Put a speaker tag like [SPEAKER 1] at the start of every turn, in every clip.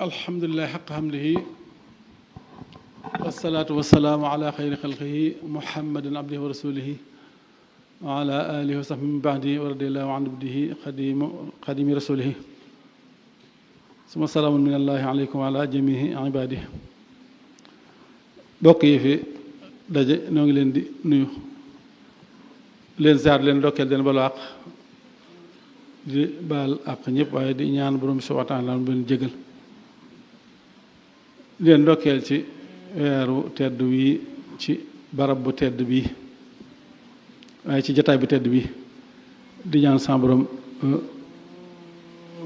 [SPEAKER 1] alhamdulilah xaq hamdihi wasalaatu wasalaamu ala xayri xalqihi muhammadin abdihi wa rasulihi wa ala alihi wa sahbihi min baadi wa radiallahu an abdihi xadimi rasulihi suma salaamun min allahi aleykum wa ala jamihi ibadihi bokk yi fi daje noo ngi leen di nuyu leen ziar leen dokkeel den balu àq di baal àq ñëpp waaye di ñaan borom bi subhaanahu wa taala bu leen jégal di leen ndokkeel ci weeru tedd wi ci barab bu tedd bi waaye ci jataay bu tedd bi di ñaan sa borom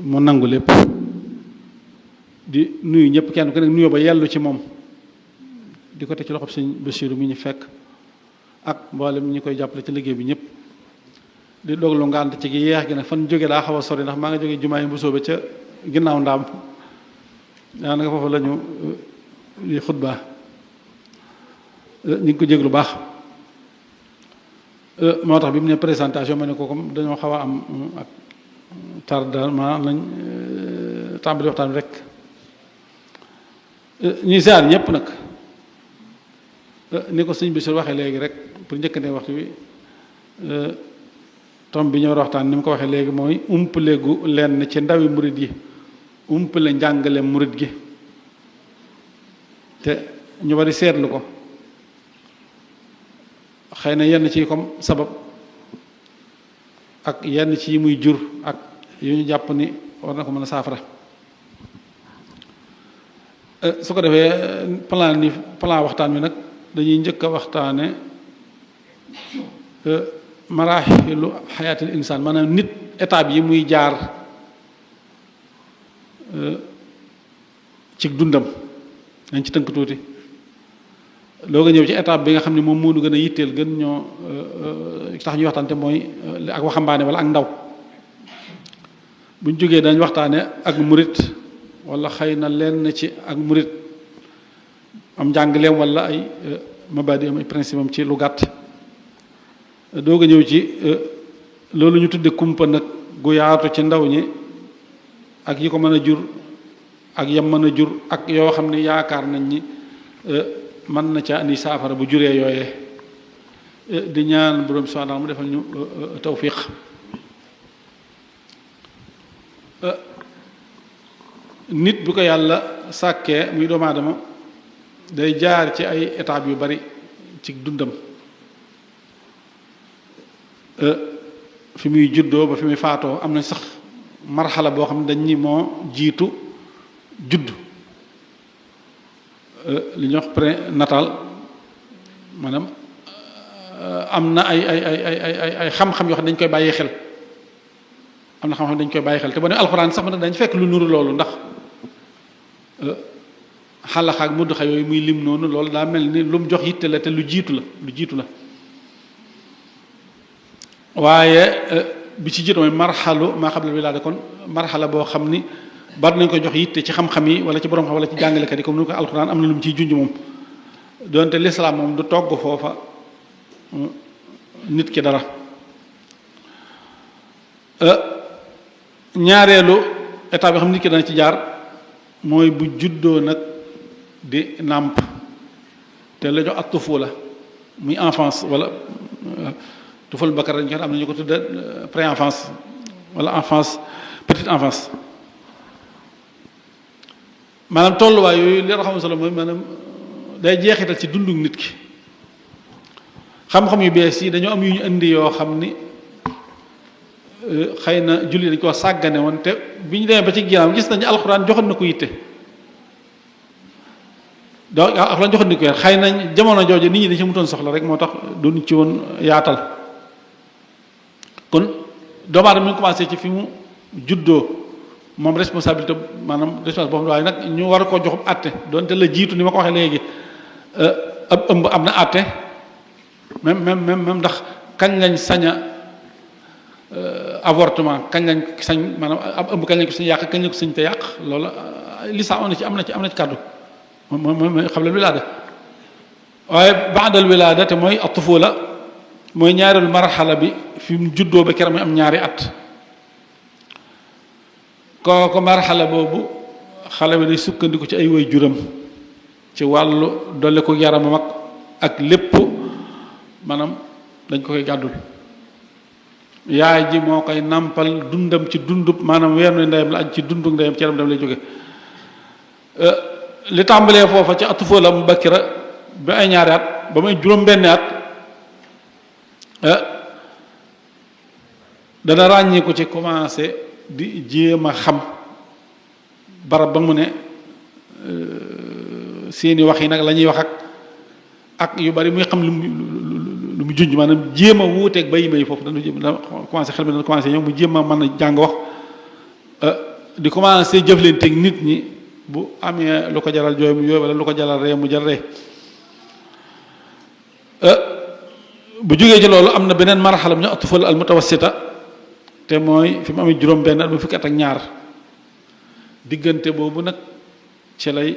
[SPEAKER 1] mu nangu lépp di nuyu ñëpp kenn ku nekk nuyoo ba yellu ci moom di ko teg ci loxob sëñ Basiiru mi ñu fekk ak mboolem ñi koy jàppale ci liggéey bi ñëpp di doglu ngànt ci gi yeex gi nag fan jóge daa xaw a sori ndax maa nga jóge jumaa yi bu soobe ca ginnaaw ndaam daanaka foofu la ñu di xutbaa ñu ngi ko jéglu baax moo tax bi mu ne présentation ma ne ko comme dañoo xaw a am ak tardement nañ tàmbali waxtaan bi rek ñuy siyaar ñëpp nag ni ko sëñ bi su waxee léegi rek pour njëkkante waxtu wi tom bi ñu war a waxtaan ni mu ko waxee léegi mooy umpale gu lenn ci ndawi murit yi umpale njàngale murit gi te ñu bari seetlu ko xëy na yenn ci comme sabab ak yenn ci yi muy jur ak yu ñu jàpp ni war na ko mën a saafara su ko defee plan waxtaan wi nag dañuy njëkk a waxtaane maraaxilu xayaatil insaan maanaam nit étape yi muy jaar ci dundam dañ ci tënk tuuti loo nga ñëw ci étape bi nga xam ne moom moo nu gën a yitteel gën ñoo tax ñuy waxtaan te mooy ak waxambaane wala ak ndaw buñ jógee dañ waxtaane ak murit wala xëy na lenn ci ak murit am njàngaleem wala ay mabadi am ay principe am ci lu gàtt doog a ñëw ci loolu ñu tudde kumpa nag gu yaatu ci ndaw ñi ak yi ko mën a jur ak yam mën a jur ak yoo xam ne yaakaar nañ ni mën na ca andi saafara bu juree yooyee di ñaan borom subhaanahu mu defal ñu tawfiq nit bu ko yàlla sàkkee muy doomu aadama day jaar ci ay étapes yu bari ci dundam fi muy juddoo ba fi muy faatoo am na sax marxala boo xam ne dañ ni moo jiitu judd li ñuy wax prénatal maanaam am na ay xam-xam yoo xam ne dañ koy bàyyi xel am na xam-xam dañ koy bàyyi xel te boo ne alxuraan sax dañ fekk lu nuru loolu ndax xalaxa ak mudd xa yooyu muy lim noonu loolu daa mel ni lu mu jox yitte la te lu jiitu la waaye bi ci jiitu mooy marxalu maa qabla wilaada kon marxala boo xam ni bari nañ ko jox yitte ci xam-xam yi wala ci borom xam wala ci jàngalekat yi comme ni ko alxuraan am na lu mu ciy junj moom donte lislaam moom du togg foofa nit ki dara ñaareelu état bi xam nit ki dana ci jaar mooy bu juddoo nag di nàmp te la jox ak tufula muy enfance wala tufal bakar dañ ko am na ñu ko tudde pré-enfance wala enfance petite enfance maanaam tolluwaay yooyu li xam solo mooy maanaam day jeexital ci dundu nit ki xam-xam yu bees yi dañoo am yu ñu indi yoo xam ni xëy na julli dañ ko sàggane woon te bi ñu demee ba ci ginnaaw gis nañu alxuraan joxoon na ko yitte donc alxuraan joxoon na ko yitte xëy na jamono jooju nit ñi dañ ci mutoon soxla rek moo tax duñ ci woon yaatal kon doomu aadama mi ngi commencé ci fi mu juddoo moom responsabilité maanaam responsabilité boobu waaye nag ñu war a koo joxum àtte doonte la jiitu ni ma ko waxee léegi ab ëmb am na àtte même ndax kañ lañ sañ a avortement kañ lañ sañ maanaam ab ëmb kañ lañ ko sañ yàq kañ lañ ko sañ te yàq loolu lislaam am na ci kàddu mooy xam la wilaada waaye baadal wilaada te mooy at-tufula mooy ñaareelu marxala bi fi mu juddoo ba keroog muy am ñaari at kooku marxala boobu xale bi day sukkandiku ci ay way juram ci wàllu dolli ko yaramam ak lépp maanaam dañ ko koy gàddul yaay ji moo koy nàmpal dundam ci dundub maanaam weer nu ndeyam la aj ci dunduk ndeyam ci yaram dem lay jóge li tàmbalee foofa ci atufoo la mu bakkira ba ay ñaari at ba may juróom-benni at dana ràññi ko ci commencé di jéem a xam barab ba mu ne seeni wax yi nag la ñuy wax ak yu bari muy xam lu mu junj maanaam jéem a wuuteeg bay may foofu dana commencé xel mi dana commencé ñëw mu jéem a mën a jàng wax di commencé jëflanteeg nit ñi bu amee lu ko jaral jooy mu jooy wala lu ko jaral ree mu jar ree bu jógee ci loolu am na beneen marxala bu ñu atufal al mutawassita te mooy fi mu amee juróom-benn at ba fukki at ak ñaar diggante boobu nag ci lay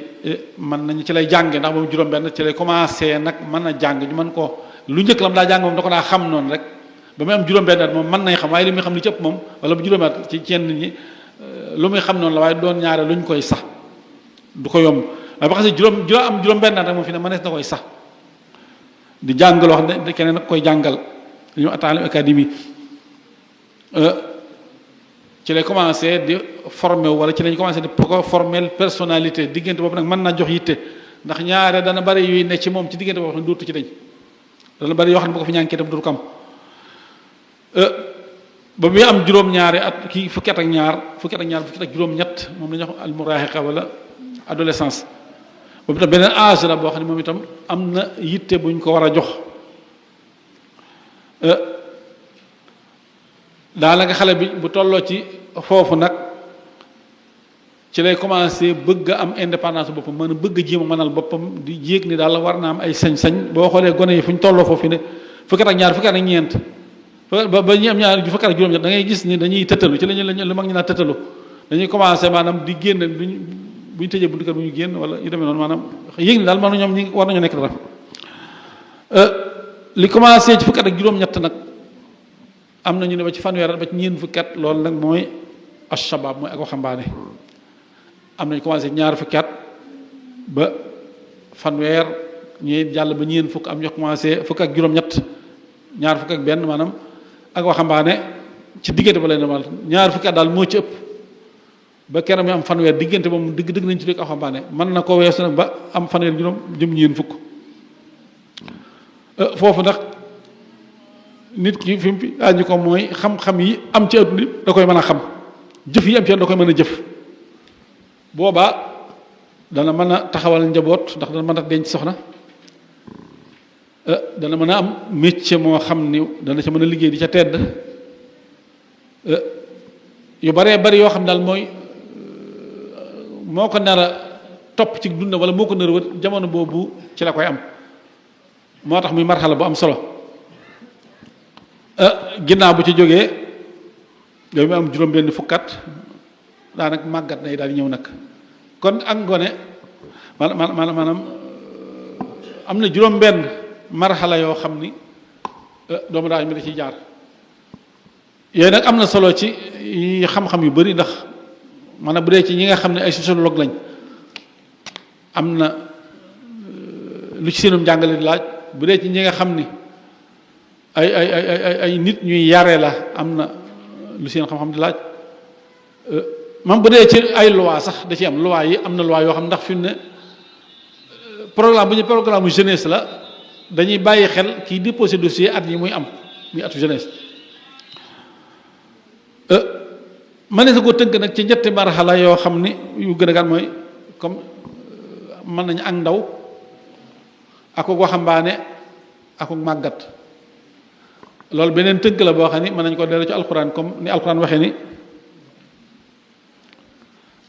[SPEAKER 1] mën nañu ci lay jànge ndax moom juróom-benn ci lay commencé nag mën a jàng ñu mën koo lu njëkk lam daa jàng moom da ko daa xam noonu rek ba muy am juróom-benn at moom mën nañ xam waaye li muy xam li ci ëpp moom wala bu juróomi at ci yenn nit ñi lu muy xam noonu la waaye doon ñaare luñ koy sax du ko yomb waaye ba xasee am juróom-benn at rek moom fi ne mënees na koy sax di jàng loo xam ne keneen nag koy jàngal li ñu taalim académie ci lay commencé di formé wala ci lañ commencé di ko former personnalité diggante boobu nag mën naa jox yitte ndax ñaare dana bari yuy ne ci moom ci diggante boobu xam ne dootu ci dañ dana bari yoo xam ne bu ko fi ñànkee tam dootu ko am ba muy am juróom-ñaari at kii fukki at ak juróom-ñett moom la ñuy wax almuraahiqa wala adolescence boobu itam beneen âge la boo xam ne moom itam am na yitte buñ ko war a jox daanaka xale bi bu tolloo ci foofu nag ci lay commencé bëgg a am indépendance boppam mën a bëgg a jéem a mënal boppam di yéeg ni daal war naa am ay sañ-sañ boo xoolee gone yi fu ñu tolloo foofu ne fukki at ak ñaar fukki at ak ñeent ba ñi am ñaar fukki at ak juróom-ñett da ngay gis ni dañuy tëttalu ci lañu lu mag ñu naan tëttalu dañuy commencé maanaam di génn bu ñu tëjee buntu kër bu ñu génn wala yu demee noonu maanaam yéeg ni daal man ñoom ñi war nañu nekk dara li commencé ci fukki at ak juróom-ñett nag am na ñu ne ba ci fanweer ba ci ñeent fukki at loolu nag mooy ashabab mooy ak waxambaane am nañu commencé ñaar fukki at ba fanweer ñi jàll ba ñeent fukk am ñu commencé fukk ak juróom-ñett ñaar fukk ak benn maanaam ak waxambaane ci diggante ba lay normal ñaar fukki at daal moo ci ëpp ba kenn mi am fanweer diggante moom dëgg nañ ci dëkk waxambaane mën na ko weesu nag ba am fanweer juróom jëm ñeent fukk foofu nag nit ki fi mu àññi ko mooy xam-xam yi am ci àdduna da koy mën a xam jëf yi am ci àdduna da koy mën a jëf boobaa dana mën a taxawal njaboot ndax dana mën a denc soxna dana mën a am métier moo xam ni dana ca mën a liggéey di ca tedd yu baree bari yoo xam daal mooy moo ko nar a topp ci dund wala moo ko nar a wër jamono boobu ci la koy am moo tax muy marxala bu am solo ginnaaw bu ci jógee yow mi am juróom-benn fukkat daanaka màggat nay daal di ñëw nag kon ak ngone maanaam am na juróom-benn marxala yoo xam ni doomu daal mi da ciy jaar yooyu nag am na solo ci xam-xam yu bari ndax maanaam bu dee ci ñi nga xam ne ay sociologue lañ am na lu ci seenum njàngale di laaj bu dee ci ñi nga xam ni ay nit ñuy yare la am na lu seen xam-xam di laaj même bu dee ci ay loi sax da ci am loi yi am na loi yoo xam ndax fi mu ne programme bu ñu programme jeunesse la dañuy bàyyi xel kii déposé dossier at yi muy am muy atu jeunesse ma ne sa ko tënk nag ci ñetti marxala yoo xam ni yu gën a gaan mooy comme mën nañu ak ndaw ako waxambaane ako màggat loolu beneen tënk la boo xam ni mën nañu ko delloo ci alquran comme ni alquran waxee ni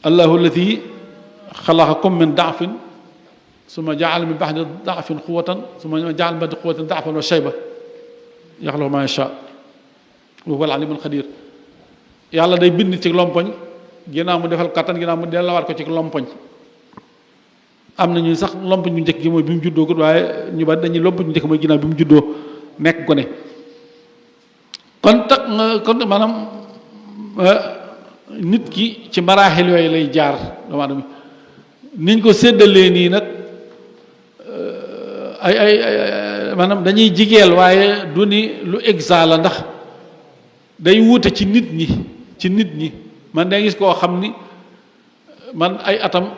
[SPEAKER 1] allahu alladi xalaqakum min daafin summa jaala min baxdi daafin quwatan summa jaala min baxdi quwatin daafan wa shayba yaxluqu ma yasha wa huwa al alimul xadir yàlla day bind ci lompoñ ginnaaw mu defal kattan ginnaaw mu dellawaat ko ci lompoñ am na ñu sax lompoñ bu njëkk gi mooy bi mu juddoo waaye ñu bari dañuy lompoñ bu njëkk mooy ginnaaw bi mu juddoo nekk ko ne kon tax kon maanaam nit ki ci maraaxil yooyu lay jaar doomu aadama niñ ko séddalee nii nag ay maanaam dañuy jigeel waaye du ni lu exa la ndax day wuute ci nit ñi man day gis koo xam ni man ay atam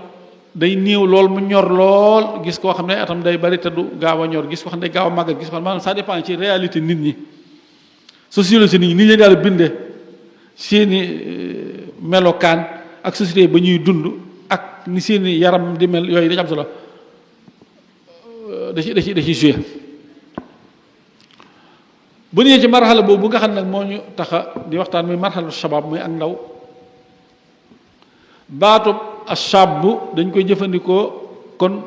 [SPEAKER 1] day néew lool mu ñor lool gis koo xam ne ay atam day bari te du gaaw a ñor gis koo xam ne day gaaw a màggat gis koo xam ne maanaam ça dépend ci réalité nit ñi sociologie nit ñi ni leen yàlla bindee seeni melokaan ak société ba ñuy dund ak ni seeni yaram di mel yooyu dañu am solo da ci joué bu ñëwee ci marxala boobu nga xam nag moo ñu taxa di waxtaan muy marxalu shabab muy ak ndaw baatub ashabu dañ koy jëfandikoo kon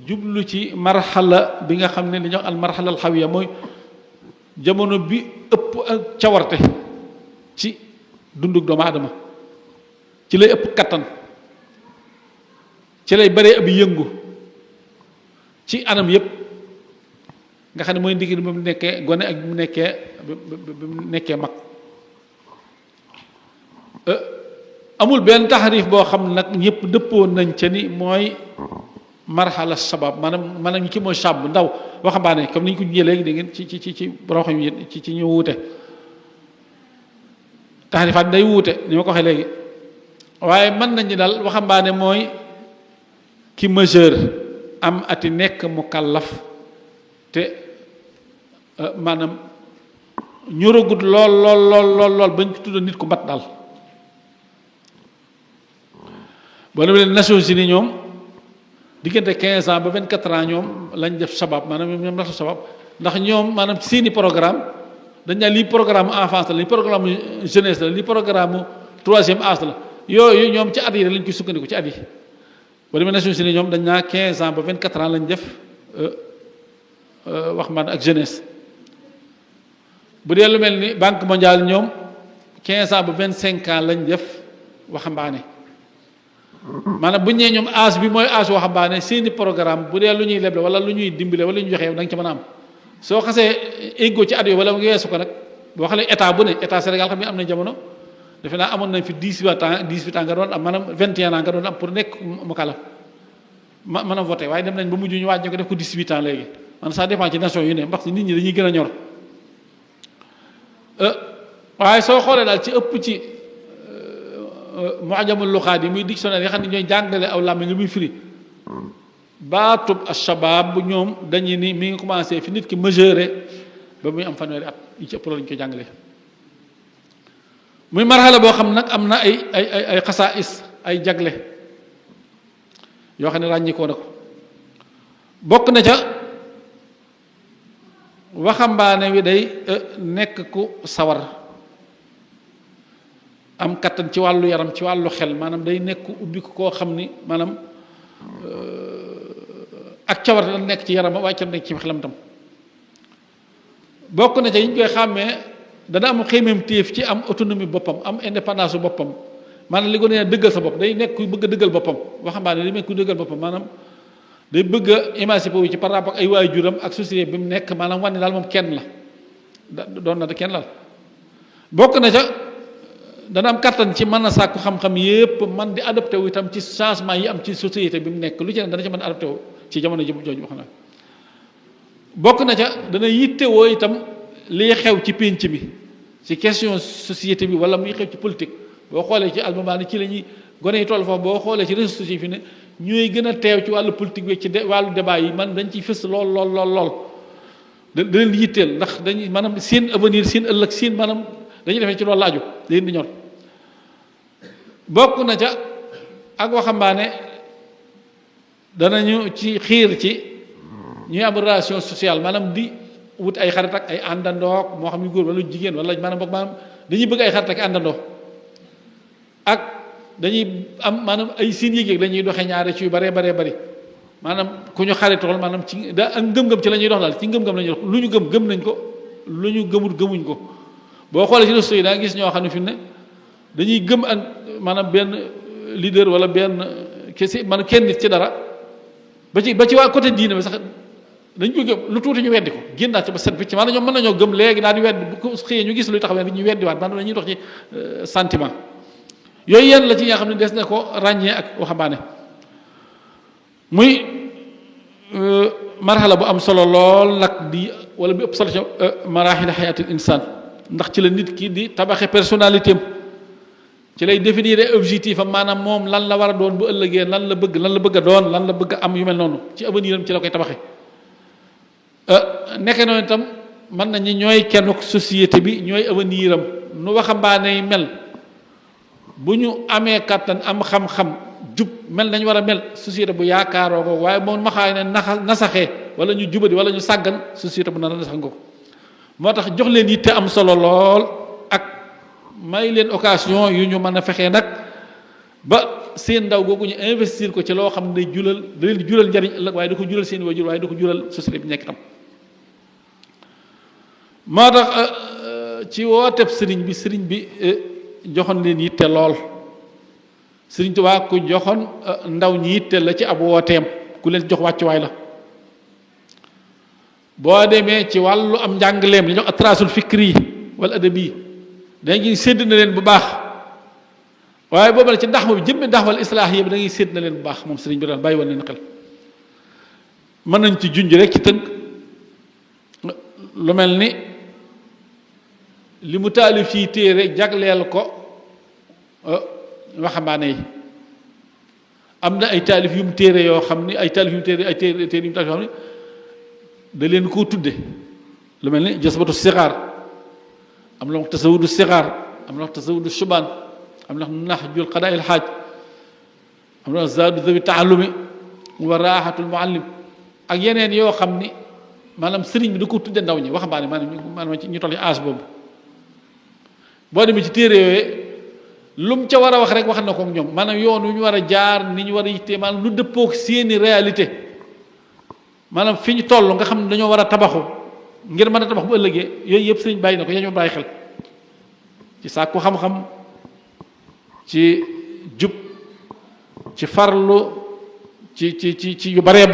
[SPEAKER 1] jublu ci marxala bi nga xam ne li ñuy wax al marxala al xawiya mooy jamono bi ëpp ak cawarte ci dunduk doomu aadama ci lay ëpp kattan ci lay bëree ab yëngu ci anam yépp nga xam ne mooy ndigg bi mu nekkee gone ak bi mu nekkee mag amul benn taxarif boo xam nag ñëpp dëppoo nañ ca ni mooy marxala sabab maanaam ñi ki mooy sab ndaw waxambaane comme ni ñu ko jiyee léegi da ngeen ci borom xam yi ci ñu wuute taxarifaat day wuute ni ma ko waxee léegi waaye mën nañu daal waxambaane mooy ki majeur am ati nekk mu kàllaf te maanaam ñoragut lool bañ ko tudd nit ku mat daal boo demee Nations Unies ñoom diggante 15 ans ba 24 ans ñoom lañ def sabab maanaam ñoom nasu sabab ndax ñoom maanaam ci seeni programme dañ naan lii programme enfance la lii programme jeunesse la lii programme troisième âge la yooyu ñoom ci at yi lañ koy sukkandiku ci at yi boo demee Nations Unies ñoom dañ naa 15 ans ba 24 ans lañ def wax man ak jeunesse bu dee lu mel ni banque mondiale ñoom 15 ans ba 25 ans lañ def waxambaane maanaam bu ñu nee ñoom âge bi mooy âge waxambaane seeni programme bu dee lu ñuy leble wala lu ñuy dimbale wala lu ñuy joxe da nga ci mën a am soo xasee éggoo ci at yooyu wala nga weesu ko nag boo xam ne état bu ne état Sénégal xam ne am na jamono defe naa amoon nañ fi 18 ans nga doon am maanaam 21 ans nga doon am pour nekk mu kala mën a voté waaye dem nañ ba mujj ñu wàññi ko def ko 18 ans léegi man ça dépend ci nation yu ne ndax nit ñi dañuy gën a ñor waaye soo xoolee daal ci ëpp ci mu'jamul luxaat yi muy dictionnaire yi xam ne ñooy jàngale aw làmmiñ li muy firi baatub ashabab bu ñoom dañuy ni mi ngi commencé fi nit ki majeure ba muy am fanweeri at yi ci ëpp loolu ñu koy jàngale muy marxala boo xam nag am na ay xasaais ay jagle yoo xam ne ràññikoo na ko bokk na ca waxambaane wi day nekk ku sawar am kattan ci wàllu yaram ci wàllu xel maanaam day nekk ubbi ko koo xam ni maanaam ak cawar la nekk ci yaram waaye ca nekk ci xelam tam bokk na ca yi ñu koy xàmmee dana am xéemeem téef ci am autonomie boppam am indépendance su boppam maanaam li ko nee dëggal sa bopp day nekk ku bëgg a dëggal boppam waxambaane day nekk ku dëggal boppam maanaam day bëgg a émancipé wu ci par rapport ak ay waajuram ak société bi mu nekk maanaam wane daal moom kenn la doon na kenn la bokk na ca dana am kattan ci mën a sàkku xam-xam yépp man di adopté wu itam ci changement yi am ci société bi mu nekk lu ci ne dana ci mën a adopté wu ci jamono jooju wax na bokk na ca dana yittewoo itam liy xew ci pénc mi ci question société bi wala muy xew ci politique boo xoolee ci almamaani ci la ñuy gone yi toll foofu boo xoolee ci réseaux sociaux fi ne ñooy gën a teew ci wàllu politique bi ci wàllu débat yi man dañ ciy fës lool da leen di yitteel ndax dañuy maanaam seen avenir seen ëllëg seen maanaam dañuy defee ci loolu laaju leen di ñor bokk na ca ak waxambaane danañu ci xiir ci ñuy am relation sociale maanaam di wut ay xarit ak ay àndandoo moo xam yu góor wala jigéen wala maanaam boog maanaam dañuy bëgg ay xarit ak àndandoo ak dañuy am maanaam ay seen yëg-yëg dañuy doxee ñaare ci yu baree bari maanaam ku ñu xaritool maanaam ci da ak ngëm-ngëm ci la ñuy dox daal ci ngëm-ngëm la ñuy dox lu ñu gëm nañ ko lu ñu gëmuñ ko boo xoolee ci réseaux yi da nga gis ñoo xam ne fi ne dañuy gëm ak maanaam benn leader wala benn kese maanaam kenn nit ci dara ba ci waa côté diine bi sax dañ ko gëm lu tuuti ñu weddi ko génnaat ci ba set picc maanaam ñoom mën nañoo gëm léegi daal di weddi bu ko xëyee ñu gis luy tax weddi ñu weddiwaat maanaam dañuy dox ci sentiment yooyu yenn la ci nga xam ne des na ko ràññee ak waxambaane muy marxala bu am solo lool nag di wala bi ëpp solo ci maraaxil xayaatil insaan ndax ci la nit ki di tabaxe personnalité am ci lay définir objectif am maanaam moom lan la war a doon bu ëllëgee lan la bëgg a doon lan la bëgg a am yu mel noonu ci avenir am ci la koy tabaxe nekke noonu itam mën nañu ñooy kenn société bi ñooy avenir am nu waxambaane yi mel bu ñu amee kàttan am xam-xam jub mel nañ war a mel société bu yaakaaroo ko waaye moom maxaay ne nasaxee wala ñu jubadi wala ñu sàggan société bu na nasax nga ko moo tax jox leen yitte am solo lool ak may leen occasion yu ñu mën a fexee nag ba seen ndaw googu ñu investir ko ci loo xam ne da leen di jural njariñ ëllëg waaye da ko jural seen wajur waaye da ko jural société bi nekk tam moo tax ci wooteb sëriñ bi joxoon leen yitte lool sëriñ Tuubaa ku joxoon ndaw ñi yitte la ci ab wooteem ku leen jox wàccuwaay la boo demee ci wàllu am njàngaleem li ñuy wax atrasul fikri wala adabi dañuy sédd na leen bu baax waaye boobu la ci ndax bi jëmmi ndax wala islaax yi da ngay sédd na leen bu baax moom sëriñ bi daan bàyyi woon leen xel mën nañ ci junj rek ci tënk lu mel ni li mu taalif ci téere jagleel ko waxambaane yi am na ay taalif yu mu téere yoo xam ni ay taalif yu mu téere ay téere yu mu taalif yoo xam ni da leen koo tudde lu mel ni jasbatu sixaar am na wax tasawudu sixaar am na wax tasawudu shubaan am na wax naxjul qadaa il xaaj am na wax zaadu zawi taalumi wa raaxatul muallim ak yeneen yoo xam ni maanaam sëriñ bi da ko tudde ndaw ñi waxambaane maanaam ci ñu toll ci âge boobu boo demee ci téere yooyu lu mu ca war a wax rek wax na ko ak ñoom maanaam yoon wu ñu war a jaar ni ñu war a yittee maanaam lu dëppook seeni réalité maanaam fi ñu toll nga xam ne dañoo war a tabaxu ngir mën a tabax bu ëllëgee yooyu yëpp sëriñ bàyyi na ko yaa ñu bàyyi xel ci sàkku xam-xam ci jub ci farlu ci yu bare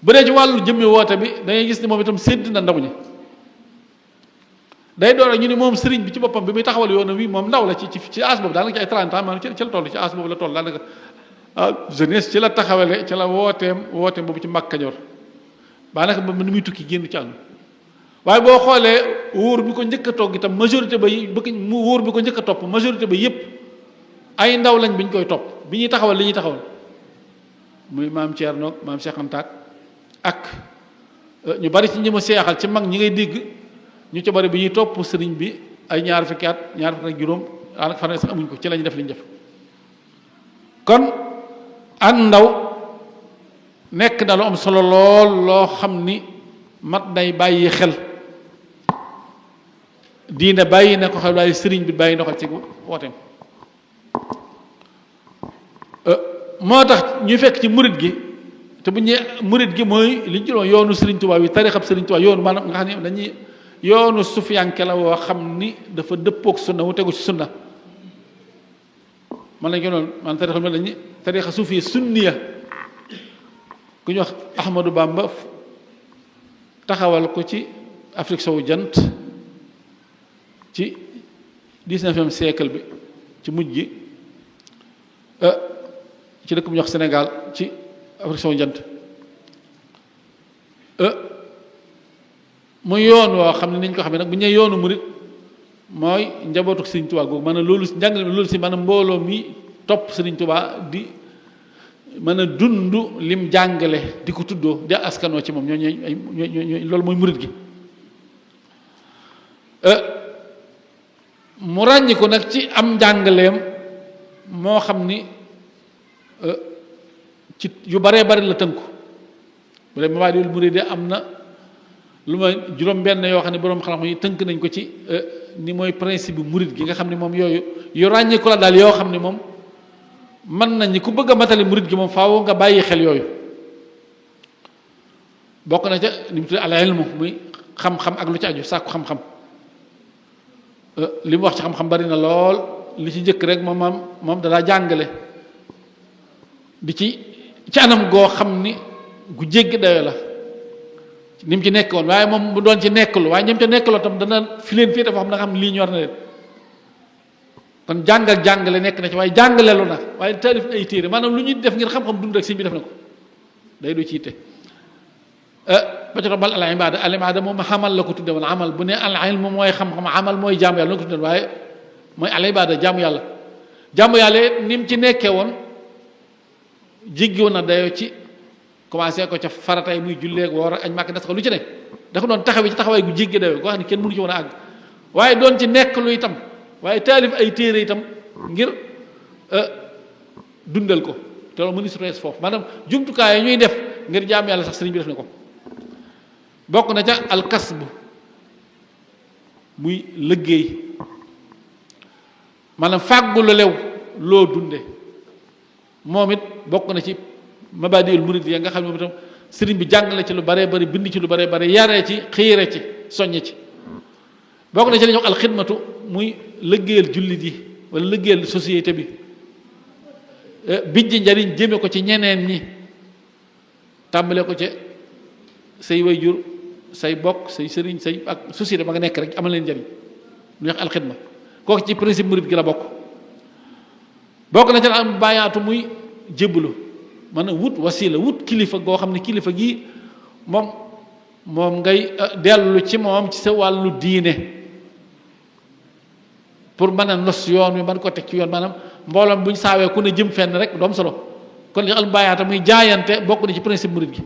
[SPEAKER 1] bu dee ci wàllu jëmmi woote bi da ngay gis ni moom itam sédd na ndaw ñi day door ñu ni moom sëriñ bi ci boppam bi muy taxawal yoon wi moom ndaw la ci âge boobu daanaka ci ay 30 ans maanaam ci la toll ci âge boobu la toll daanaka jeunesse ci la taxawale ci la wooteem boobu ci Mbàkke Kajoor daanaka ba ni muy tukki génn ci àll waaye boo xoolee wóor bi ko njëkk a toog itam majorité ba yi bëgg mu wóor bi ko njëkk a topp majorité ba yépp ay ndaw lañ bi ñu koy topp bi ñuy taxawal li ñuy taxawal muy maam Thierno maam Cheikh Anta ak ñu bari ci ñi ma seexal ci mag ñi ngay dégg ñu ci bari bi ñuy topp sëriñ bi ay ñaar fukki at juróom daanaka fan sax amuñ ko ci lañu def li ñu def kon ak ndaw nekk na lu am solo lool loo xam ni mat nay bàyyi xel diine bàyyi na ko xel waaye sëriñ bi bàyyi na ko ci wooteem moo tax ñu fekk ci murit gi te bu ñu murit gi mooy li ñu jëloon yoonu sëriñ Tuubaa yi tarixab sëriñ Tuubaa yoonu maanaam nga xam ne dañuy yoonu sufiyanke la woo xam ni dafa dëppook sunna wu tegu ci sunna man lañ ko noonu man tarixa mel dañu tarixa suufi sunniya ku ñu wax Ahmadou Bamba taxawal ko ci Afrique sowu jant ci 19e siècle bi ci mujj gi ci dëkk bu ñuy wax Sénégal ci Afrique sowu jant muy yoon woo xam ne niñ ko xam ne nag bu ñu nee yoonu murit mooy njabootu Sëriñ Tuubaa googu maanaam loolu njàngale mi loolu si maanaam mbooloo mi topp Sëriñ Tuubaa di mën a dund lim jàngale di ko tuddoo di askanoo ci moom ñooy loolu mooy murit gi mu ràññi ko nag ci am njàngaleem moo xam ni ci yu baree bari la tënku bu dee Mabaadi'ul Muriid am na lu ma juróom benn yoo xam ne boroom xam-xam yi tënk nañ ko ci ni mooy principe bu murit gi nga xam ne moom yooyu yu ràññi ko la daal yoo xam ne moom mën nañ ni ku bëgg a matali murit gi moom faaw nga bàyyi xel yooyu bokk na ca li mu tudd al ilmu muy xam-xam ak lu ci aju sàkku xam-xam li mu wax ci xam-xam bari na lool li ci njëkk rek moom dalaa jàngale di ci anam goo xam ni gu jéggi dayo la ni mu ci nekkoon waaye moom bu doon ci nekklu waaye ñoom ca nekkaloo tam dana fi leen fii dafa xam na nga xam lii ñor na leen kon jàng ak jàngale nekk na ci waaye jàngalelu na waaye taalif ay téere maanaam lu ñuy def ngir xam-xam dund rek sëñ bi def na ko day du ci yitte ba ci robal al ibada moom xamal la ko tudde woon amal bu ne al ilm mooy xam-xam amal mooy jaamu yàlla la ko tudde waaye mooy al ibada jaamu yàlla ni mu ci nekkee woon jéggi woon na dayoo ci commencé ko ca faratay muy julleeg woor añ màkk des ko lu ci ne da ko doon taxawee ci taxawaay gu jéggi dayoo koo xam ne kenn mënu ci woon a àgg waaye doon ci nekk lu itam waaye taalif ay téere itam ngir dundal ko te loolu mëni surees foofu maanaam jumtukaay yi ñuy def ngir jaam yàlla sax sëriñ bi def na ko bokk na ca alkasb muy liggéey maanaam fàggu lu lew loo dunde moom it bokk na ci mabadiul murid ya nga xam ne moom itam sëriñ bi jàngale ci lu baree bari bind ci lu baree bari yaree ci xiire ci soññe ci bokk na ci li ñuy wax alxidmatu muy liggéeyal jullit yi wala liggéeyal société bi bijji njariñ jëme ko ci ñeneen ñi tàmbale ko ci say wayjur say bokk say sëriñ say ak société ba nga nekk rek amal leen njariñ lu ñuy wax alxidma kooku ci principe murid gi la bokk na ci la am bàyyaatu muy jébbalu maanaam wut wasila wut kilifa goo xam ne kilifa gi moom ngay dellu ci moom ci sa wàllu diine pour mën a nos yoon wi mën ko teg ci yoon maanaam mbooloom bu ñu saawee ku ne jëm fenn rek doom solo kon li al bàyyaata muy jaayante bokk na ci principe murid gi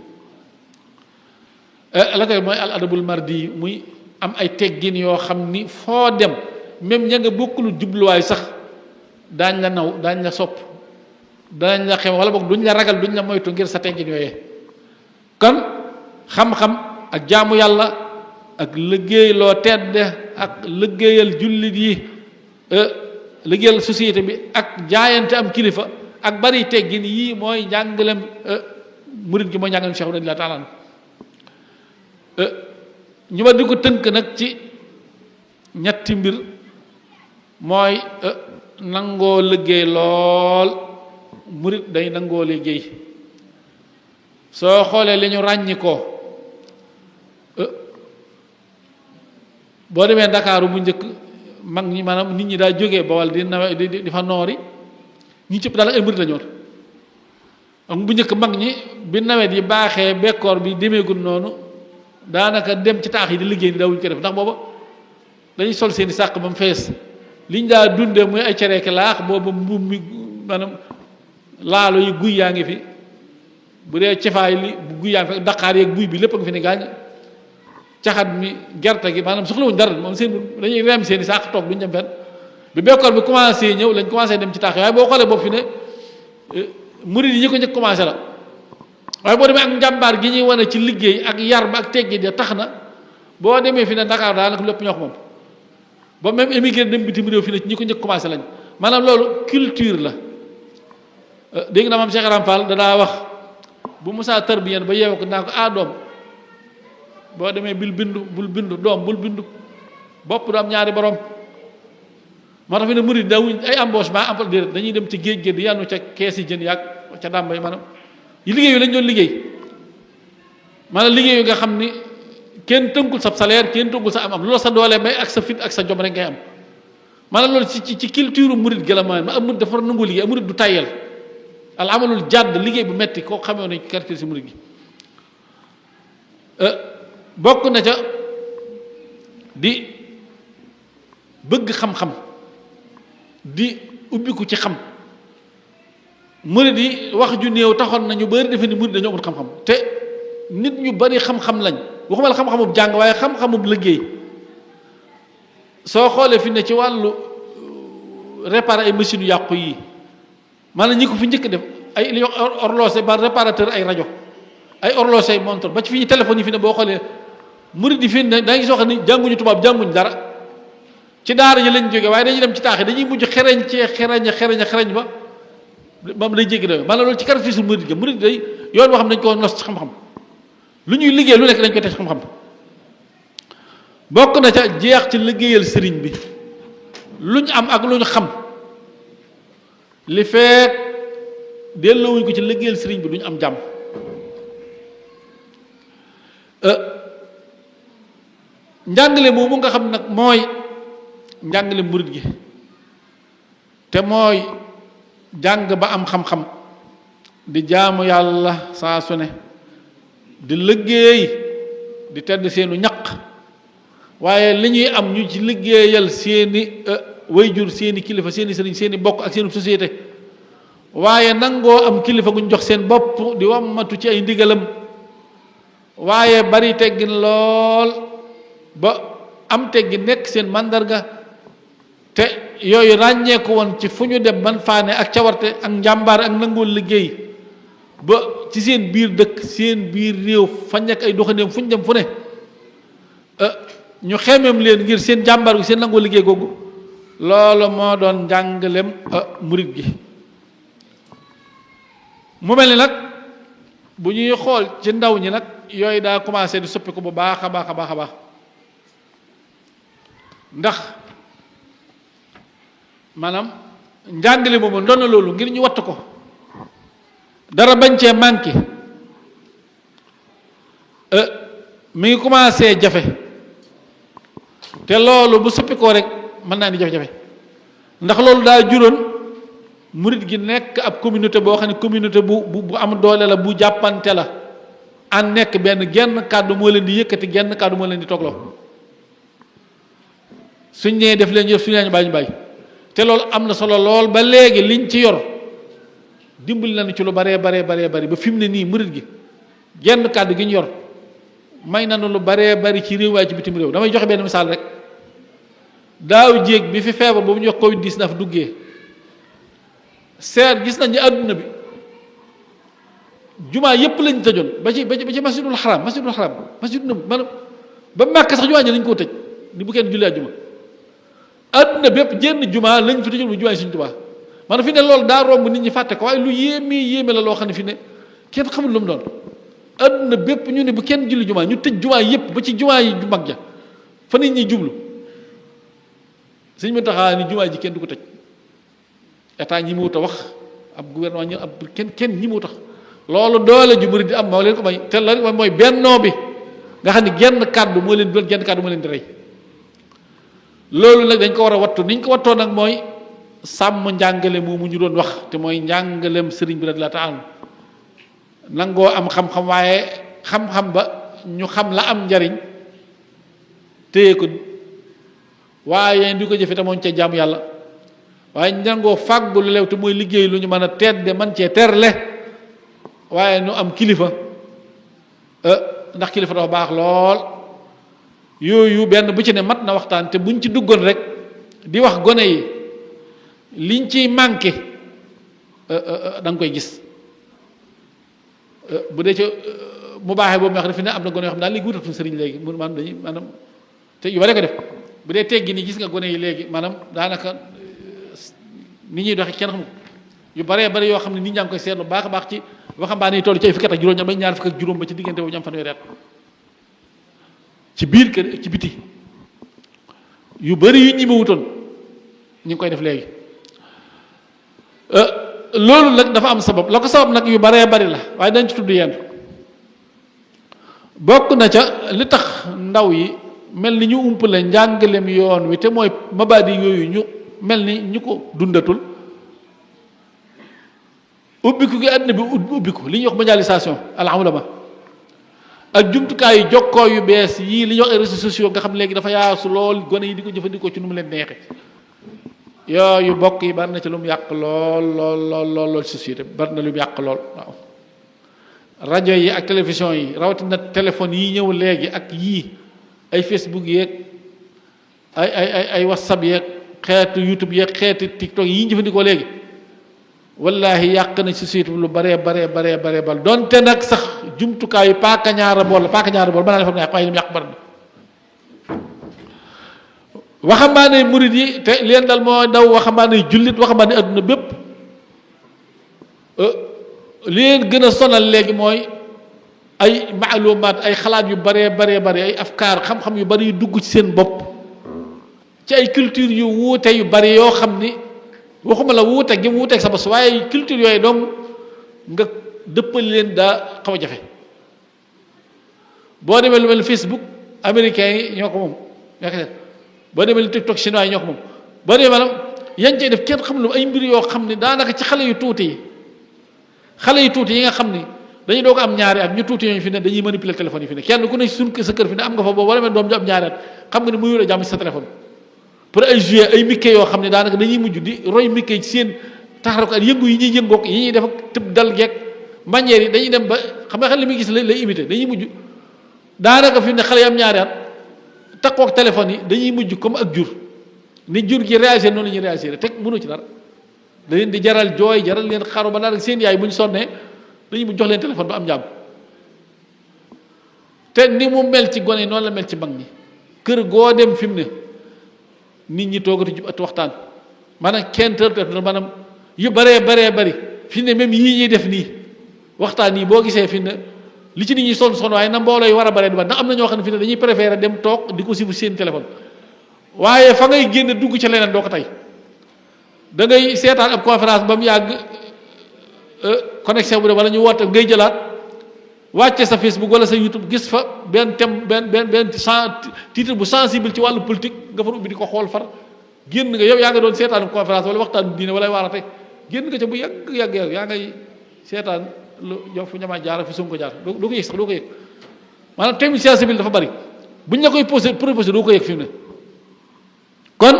[SPEAKER 1] la koy mooy al adabul mardi muy am ay teggin yoo xam ni foo dem même ña nga bokkulu jubluwaay sax daañ la naw daañ la sopp daañ la xem wala boog duñ la ragal duñ la moytu ngir sa teggin yooyee kon xam-xam ak jaamu yàlla ak liggéey loo tedd ak liggéeyal jullit yi liggéeyal société bi ak jaayante am kilifa ak bari teggin yii mooy njàngalem murid gi mooy njàngalem Cheikh radiyallahu ta'ala ñu war di ko tënk nag ci ñetti mbir mooy nangoo liggéey lool murid day nangoo liggéey soo xoolee li ñu ràññi ko boo demee Ndakaaru bu njëkk mag ñi maanaam nit ñi daa jógee Bawal di nawe di fa noori ñi cëpp daal ay murid la ñoon ak bu njëkk mag ñi bi nawet yi baaxee bekkoor bi demeegul noonu daanaka dem ci taax yi di liggéey ni daawuñu ko def ndax booba dañuy sol seeni sàq ba mu fees liñ daa dundee muy ay cereeke laax booba mbuum mi maanaam laalo yi guy yaa ngi fi bu dee cefaay li guy yaa ngi fi daqaar yeeg buy bi lépp a ngi fi ne gaañ caxat mi gerte gi maanaam soxlawuñ dara moom seen dañuy rem seeni sàq toog duñ dem fenn bi bekkoor bi commencé ñëw lañ commencé dem ci taax yi waaye boo xoolee boobu fi ne murid yi ñi ko njëkk commencé la waaye boo demee ak njàmbaar gi ñuy wane ci liggéey ak yar ba ak teggi de tax na boo demee fi ne Dakar daanaka lépp ñoo ko moom ba même émigré dem bitim réew fi ne ñi ko njëkk commencé lañ maanaam loolu culture la dégg na maam Cheikh Aram Fall danaa wax bu Musaa tarbiyan ba yeewu ko naa ko doom boo demee bul bindu doom bul bindu bopp du am ñaari borom moo tax fi ne murid dawuñ ay embauchement am déedéet dañuy dem ci géej gi di yanu ca keesi jën yaag ca dàmbay maanaam yi liggéey yu lañ doon liggéey maanaam liggéey yu nga xam ni kenn tënkul sa salaire kenn tënkul sa am loolu sa doole may ak sa fit ak sa jom rek ngay am maanaam loolu ci culture murid gi la ma am murid dafa nangu liggéey murid du tayel al amalul jàdd liggéey bu metti koo xamee nañ caractère si murid gi bokk na ca di bëgg xam-xam di ubbiku ci xam murid yi wax ju néew taxoon nañu bari defe ni murid dañoo amul xam-xam te nit ñu bari xam-xam lañ waxuma la xam-xamub jàng waaye xam-xamub liggéey soo xoolee fi ne ci wàllu réparer ay machines yu yàqu yi maanaam ñi ko fi njëkk def ay li ñuy wax horloger ba réparateur ay rajo ay horloger ay montre ba ci fi ñu téléphone yi fi ne boo xoolee murid yi fi ne da ngay soo xam ni jànguñu tubaab jànguñ dara ci daara ji lañ jógee waaye dañuy dem ci taax yi dañuy mujj xereñ ba moom day jéggi doy maanaam loolu ci caractère murid ga murid day yoon boo xam ne dañ ko nos ci xam-xam lu ñuy liggéey lu nekk dañ koy teg ci xam-xam bokk na ca jeex ci liggéeyal sëriñ bi luñ am ak lu ñu xam li fekk delloowuñ ko ci liggéeyal sëriñ bi duñ am jàmm njàngale moomu nga xam nag mooy njàngale murid gi te mooy jàng ba am xam-xam di jaamu yàlla saa su ne di liggéey di tedd seenu ñaq waaye li ñuy am ñu ci liggéeyal seeni wayjur seeni kilifa seeni sëriñ seeni bokk ak seeni société waaye nangoo am kilifa guñ jox seen bopp di wammatu ci ay ndigalam waaye bari teggin lool ba am teggin nekk seen màndarga te yooyu ràññeeku woon ci fu ñu dem man faane ak cawarte ak njàmbaar ak nangoo liggéey ba ci seen biir dëkk seen biir réew fa nekk ay doxandéem fu ñu dem fu ne ñu xemeem leen ngir seen jàmbaar gi seen nangoo liggéey googu loolu moo doon njàngalem murit gi mu mel ni nag bu ñuy xool ci ndaw ñi nag yooyu daa commencé di soppi ko bu baax a baax a baax a baax ndax maanaam njàngale moomu doon na loolu ngir ñu wattu ko dara bañ cee manqué mi ngi commencé jafe te loolu bu soppi koo rek mën naa ni jafe-jafe ndax loolu daa juróon murit gi nekk ab communauté boo xam ne communauté bu am doole la bu jàppante la an nekk benn genn kàddu moo leen di yëkkati genn kàddu moo leen di toogloo suñ nee def leen yëf suñu nee ñu bàyyi ñu bàyyi te loolu am na solo lool ba léegi liñ ci yor dimbali nañu ci lu baree bari ba fi mu ne nii murit gi genn kàddu gi ñu yor may nañu lu baree bari ci réew waaye ci bitim réew damay joxe benn misaal rek daaw jéeg bi fi feebar boobu ñu wax Covid-19 duggee seet gis nañ ni àdduna bi jumaa yépp lañ tëjoon ba ci masjidul xaram masjidul maanaam ba màkk sax jumaa ji lañ koo tëj ni bu kenn julli àjjuma àdduna bépp jenn jumaa lañ fi tëjoon bu jumaa yi Sëriñ Tuubaa maanaam fi ne loolu daa romb nit ñi fàtte ko waaye lu yéeme la loo xam ne fi ne kenn xamul lu mu doon àdduna bépp ñu ne bu kenn julli jumaa ñu tëj jumaa yépp ba ci jumaa yi ju mag ja fa nit ñi jublu Sëriñ Muntaxa ni jumaa ji kenn du ko tëj état ñi mu wut a wax ab gouvernement ñi ab kenn ñi mu wut a wax loolu doole ju murid di am moo leen ko may te la mooy bennoo bi nga xam ne genn kàddu moo leen doon genn kàddu moo leen di rey loolu nag dañ ko war a wattu niñ ko wattoo nag mooy sàmm njàngale moomu ñu doon wax te mooy njàngalem sëriñ bi radiyallaahu taala nangoo am xam-xam waaye xam-xam ba ñu xam la am njariñ téye ko waaye di ko jëfe te mooñ ca jaamu yàlla waaye nangoo fàggu lu lew te mooy liggéey lu ñu mën a tedde man cee terle waaye nu am kilifa ndax kilifa dafa baax lool yooyu benn bu ci ne mat na waxtaan te buñ ci duggoon rek di wax gone yi liñ ciy manqué da nga koy gis bu dee ca mu baaxee boobu wax ne fi ne am na gone yoo xam daal léegi wutatuñ sëriñ léegi maanaam dañuy maanaam te yu bare ko def bu dee teggi ni gis nga gone yi léegi maanaam daanaka ni ñuy doxee kenn xamu yu baree bari yoo xam ne nit ñaa ngi koy seetlu baax a baax ci waxambaane yi toll ci ay fukki at ak juróom ña ba ñaar fukk ak juróom ba ci diggante boobu ñu am fanweeri at ci biir kër ci biti yu bari yu ñi ma wutoon ñu ngi koy def léegi loolu nag dafa am sabab la ko sabab nag yu baree bari la waaye dañ ci tudd yenn bokk na ca li tax ndaw yi mel ni ñu umpale njàngaleem yoon wi te mooy mabaadi yooyu ñu mel ni ñu ko dundatul ubbiku gi àddina bi ubbiku li ñuy wax mondialisation al ulama ak jumtukaay yu jokkoo yu bees yii li ñuy wax ay réseaux sociaux nga xam léegi dafa yaasu lool gone yi di ko jëfandikoo ci nu mu leen neexe yooyu bokk yi bari na ci lu mu yàq lool société bari na lu mu yàq lool waaw rajo yi ak télévision yi rawatina téléphone yi ñëw léegi ak yii ay Facebook yeeg ay WhatsApp yeeg xeetu YouTube yeeg xeetu TikTok yi ñu jëfandikoo léegi wallahi yàq na société bi lu baree bal donte nag sax jumtukaayu paaka ñaara bool ba naa defar na yàq waaye li mu yàq bari na waxambaane murid yi te leen dal moo daw waxambaane jullit waxambaane adduna bépp leen gën a sonal léegi mooy ay maalumaat ay xalaat yu baree ay afkaar xam-xam yu bari yu dugg ci seen bopp ci ay culture yu wuute yu bari yoo xam ni waxuma la wuuteeg gi mu wuuteeg sa bos waaye culture yooyu donc nga dëppal leen daa xaw a jafe boo demee lu mel ni Facebook américains yi ñoo ko moom boo demee ni TikTok chinois yi ñoo ko moom boo demee maanaam yañ cay def kenn xam lu ay mbir yoo xam ne daanaka ci xale yu tuuti yi nga xam ni dañuy doog am ñaari at ñu tuuti yooyu fi ne dañuy manipuler téléphone yi fi ne kenn ku ne suñ sa kër fi ne am nga fa boobu wala doom ju am ñaari at xam nga ne mu yore jàmm ci sa téléphone pour ay jouer ay mikke yoo xam ne daanaka dañuy mujj di roy mikke ci seen taxaru ko ak yëngu yi ñuy yëngoog yi ñuy def ak tëb dal geeg manière yi dañuy dem ba xam nga xel li muy gis lay imité dañuy mujj daanaka fi ne xale yi am ñaari at takkoog téléphone yi dañuy mujj comme ak jur ni jur gi réagir noonu la ñuy réagir teg mënu ci dara da leen di jaral jooy jaral leen xaru ba daanaka seen yaay bu ñu sonnee dañuy mujj jox leen téléphone ba am jàmm te ni mu mel ci gone yi noonu la mel ci mag ñi kër goo dem fi mu ne nit ñi toogatu jub at waxtaan maanaam kenn tërtëf maanaam yu bëree bëri fi ne même yii ñuy def nii waxtaan yi boo gisee fi ne li ci nit ñi son waaye na mbooloo yi war a bëree du ba ndax am na ñoo xam ne fi ne dañuy préférer dem toog di ko sifu seen téléphone waaye fa ngay génn dugg ca leneen doo ko tey da ngay seetaan ab conférence ba mu yàgg connexion bu de wala ñu woote ngay jëlaat wàcce sa Facebook wala sa YouTube gis fa benn thème benn titre bu sensible ci wàllu politique nga fa ubbi di ko xool far génn nga yow yaa nga doon seetaan conférence wala waxtaan diine wala waarate génn nga ca bu yàgg yaa ngay seetaan lu yow fu ñamaa jaar fi Sonko jaar doo ko yëg sax doo ko yëg maanaam thème sensible dafa bari buñ la koy proposé doo ko yëg fi mu ne kon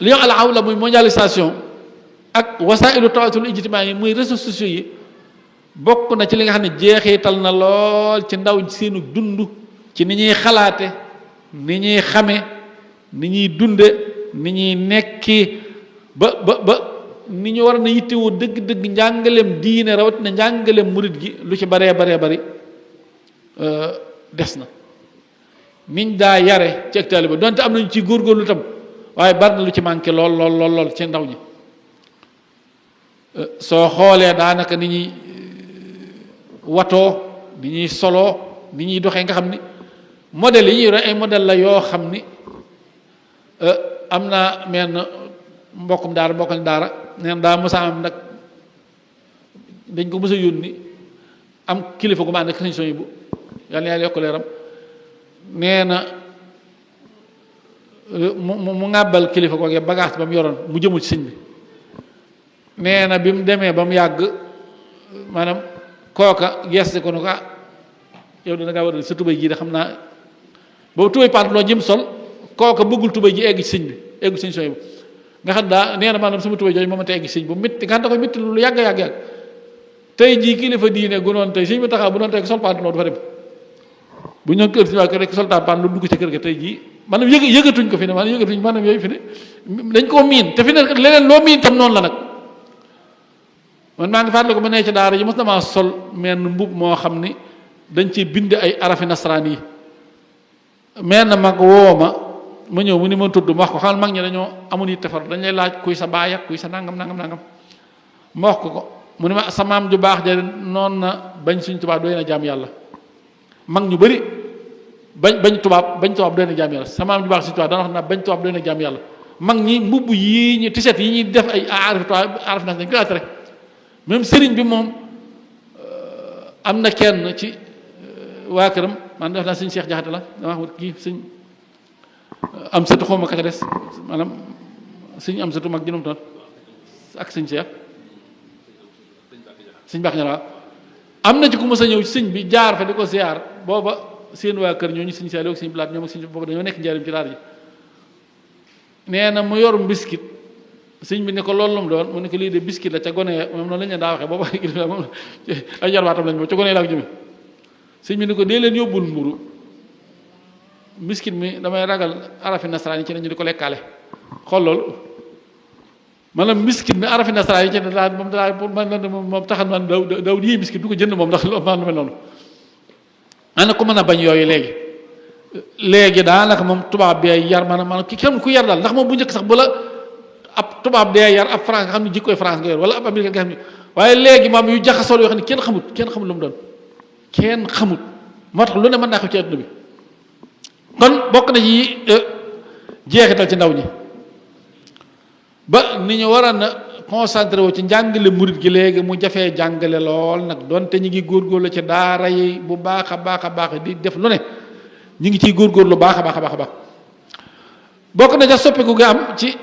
[SPEAKER 1] li ñu al awla muy mondialisation ak wasailu tawasul ijtimaa yi muy réseaux sociaux yi bokk na ci li nga xam ne jeexital na lool ci ndaw seenu dund ci ni ñuy xalaate ni ñuy xame ni ñuy dunde ni ñuy nekki ba ni ñu war na yittewoo dëgg-dëgg njàngaleem diine rawatina njàngaleem murit gi lu ci baree bari des na niñ daa yare ci ak taalibe donte am nañu ci góorgóorlu tam waaye bari na lu ci manqué lool ci ndaw ñi soo xoolee daanaka ni ñuy watoo ni ñuy soloo ni ñuy doxee nga xam ni modèle yi ñuy yore ay modèle la yoo xam ni am naa menn mbokkam daara neen daa mësa am nag dañ ko mës a yónni am kilifa gu ma ànd ak sëñ soñ bu yàlla na yàlla yokk leeram nee na mu ŋàbbal kilifa googee bagage ba mu yoroon mu jëmul ci sëñ bi nee na bi mu demee ba mu yàgg maanaam kooka geste ko ne ko yow da ngaa war a sa tubéy ji de xam naa boobu tubéy pantalon jëm sol kooka bëggul tubéy ji egg ci sëñ bi eggu sëñ soñ bu nga xam daa nee na maanaam sama tubéy jooju moom te egg ci sëñ bu métti nga xam da koy métti lu yàgg tey jii kilifa diine gu noonu tey sëñ bi taxaw bu noonu tey sol pantalon du fa dem bu ñu kër si waa kër rek sol pantalon lu dugg ci kër ga tey jii maanaam yëgatuñ ko fi ne maanaam yooyu fi ne dañ koo miin te fi ne leneen loo miin tam noonu la nag man maa ngi fàttaliku ma nee ci daara ji mos na maa sol menn mbub moo xam ni dañ ci bind ay arafi nasaraan yi menn mag woo ma ñëw mu ni ma tudd ma wax ko xamal mag ñi dañoo amul yitte far dañ lay laaj kuy sa baay ak kuy sa nangam ma wax ko mu ne ma sa maam ju baax ja noon na bañ suñ tubaab doy na jaam yàlla mag ñu bëri bañ tubaab doy na jaam yàlla sa maam ju baax suñ tubaab dana wax na bañ tubaab doy na jaam yàlla mag ñi mbubb yii ñu tiset yi ñuy def ay araf nas dañ ko rek même sëriñ bi moom am na kenn ci waa këram man def naa sëñ Cheikh Jaxate la dama wax kii sëñ am sëtu xawma ka ca des maanaam sëñ am sëtu mag jënum toon ak sëñ Cheikh sëñ baax ña am na ci ku mës a ñëw ci sëñ bi jaar fa di ko ziar booba seen waa kër ñooñu sëñ Saliou ak sëñ Blaat ñoom ak sëñ booba dañoo nekk njaarim ci daara ji nee na mu yor mbiskit sëñ bi ne ko loolu mu doon mu ne ko lii de biscuit la ca gone moom noonu lañ leen daa waxee booba moom ay jarbaatam lañ moom ca gone laa ko jëme sëñ bi ne ko dee leen yóbbul mburu biscuit mi damay ragal arafi nasaraan yi ci nañu di ko lekkaale xool loolu maanaam biscuit mi arafi nasaraan yi ci daa moom daa pour man moom taxal man daw yii biscuit du ko jënd moom ndax man lu mel noonu ana ko mën a bañ yooyu léegi daanaka moom tubaab bee yar maanaam ki kenn ku yar daal ndax moom bu njëkk sax bu la ab tubaab dee yar ab France nga xam ne jikkooy France nga yor wala ab américain nga xam ne waaye léegi moom yu jaxasoo yoo xam ne kenn xamut lu mu doon kenn xamut moo tax lu ne mën naa ko ci adduna bi kon bokk na ci jeexital ci ndaw ñi ba ni ñu war a na concentré wu ci njàngale murit gi léegi mu jafee jàngale lool nag donte ñu ngi góorgóorlu ci daara yi bu baax a baax di def lu ne ñu ngi ciy góorgóorlu baax a baax bokk na ca soppiku nga am ci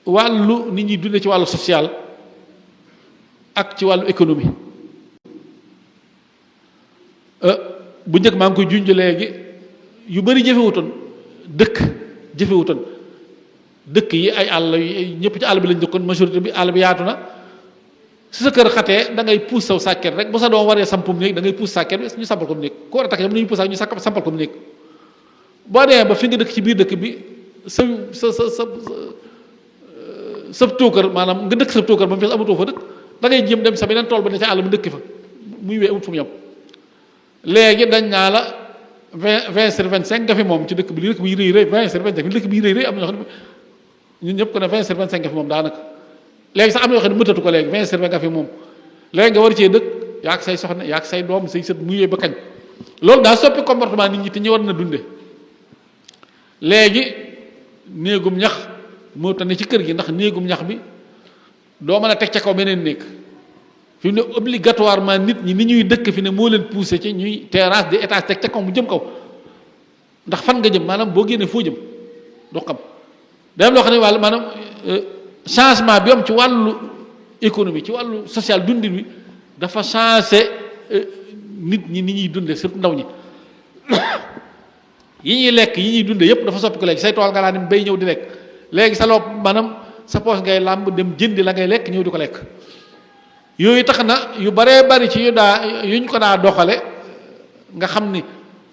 [SPEAKER 1] wàllu nit ñi dunde ci wàllu social ak ci wàllu économie bu njëkk maa ngi koy junj léegi yu bari jëfewutoon dëkk yi ay àll yi ñëpp ci àll bi lañ dëkkoon majorité bi àll bi yaatu na su sa kër xatee da ngay puus saw sàkket rek bu sa doom waree sampum néeg da ngay puus sàkket bi ñu sampal ko mu néeg ku war a takk ñoom nañu puus ñu sampal ko mu néeg boo demee ba fi nga dëkk ci biir dëkk bi sa tuukar maanaam nga dëkk sa tuukar ba mu fees amatoo fa dëkk da ngay jëm dem sa beneen tool ba ne ca àll bi dëkk fa muy wee amut fu mu yem léegi dañ naa la 20/25 nga fi moom ci dëkk bi li dëkk bi rëy rëy 20/25 li dëkk bi rëy rëy am na ñoo xam ne ñun ñëpp ko ne 20/25 nga fi moom daanaka léegi sax am na yoo xam ne mëtatu ko léegi 20/25 nga fi moom léegi nga war cee dëkk yaa ak say soxna yaa ak say doom say sët muy wee ba kañ loolu daa soppi comportement nit ñi te ñu war na dunde léegi néegum ñax moo tax ne ci kër gi ndax néegum ñax bi doo mën a teg ca kaw beneen néeg fi mu ne obligatoirement nit ñi ni ñuy dëkk fi ne moo leen poussé ci ñuy terrasse des étages teg ca kaw mu jëm kaw ndax fan nga jëm maanaam boo génnee foo jëm doo xam day am loo xam ne wàllu maanaam changement bi am ci wàllu économie ci wàllu social dundin wi dafa changé nit ñi ni ñuy dunde surtout ndaw ñi yi ñuy lekk yi ñuy dunde yépp dafa soppi ko léegi say tool nga laa dem bay ñëw di lekk léegi sa loo maanaam sa poos ngay làmb dem jëndi la ngay lekk ñëw di ko lekk yooyu tax na yu baree bari ci yuñ ko daa doxale nga xam ni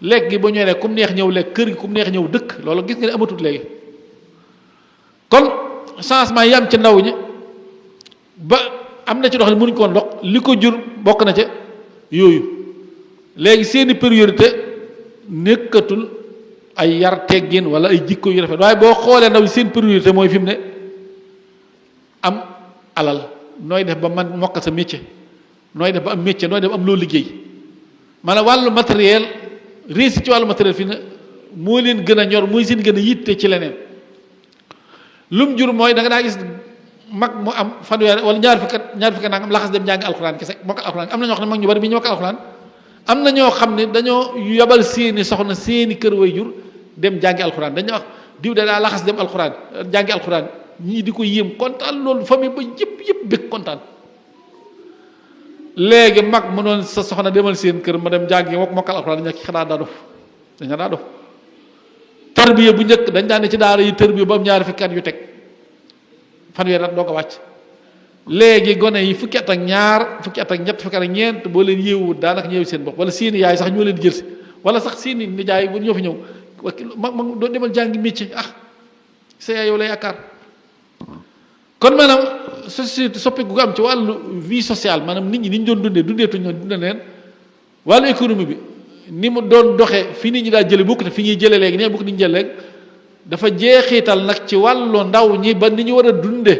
[SPEAKER 1] lekk gi ba ñëwee kum neex ñëw lekk kër gi kum neex ñëw dëkk loolu gis nga ne amatut léegi kon changement yi am ci ndaw ñi ba am na ci dox ne mënuñ ko woon dox li ko jur bokk na ca yooyu léegi seeni priorité nekkatul ay yar teggin wala ay jikko yu rafet waaye boo xoolee ndaw seen priorité mooy fi mu ne am alal nooy def ba man mokkal sa métier nooy def ba am métier nooy def ba am loo liggéey maanaam wàllu matériel réussite ci wàllu matériel fi ne moo leen gën a ñor mooy seen gën a yitte ci leneen lum jur mooy da nga daa gis mag mu am fanweer wala ñaar fukki nangam laxas dem jàngi alxuraan kese mokkal alxuraan am na ñoo xam ne mag ñu bari bi ñu mokkal alxuraan am na ñoo xam ne dañoo yabal seeni soxna seeni kër way jur dem jàngi alxuraan dañu wax diw de daa laxas dem alxuraan jàngi alxuraan ñii di ko yéem kontaan loolu famille ba yëpp bëgg kontaan léegi mag mu noon sa soxna demal seen kër ma dem jàngi mokkal alxuraan dañu xanaa daa dof dañu daa dof tarbiya bu njëkk dañ daan ne ci daara yi tarbiya ba am ñaari fukki at yu teg fanweeri at doo ko wàcc léegi gone yi fukki at ak ñaar fukki at ak ñett fukki at ak ñeent boo leen yéewut daanaka ñëw seen bopp wala seeni yaay sax ñoo leen jël si wala sax seeni nijaay bu ñoo fi ñëw ma doo demal jàngi métier sa yaay yow la yaakaar kon maanaam société soppiku gu am ci wàllu vie sociale maanaam nit ñi ni ñu doon dundeetuñ ñoon dunda neen wàllu économie bi ni mu doon doxee fi nit ñi daa jële bokk te fi ñuy jële léegi nee bokk ni ñu jële léegi dafa jeexital nag ci wàllu ndaw ñi ba ni ñu war a dunde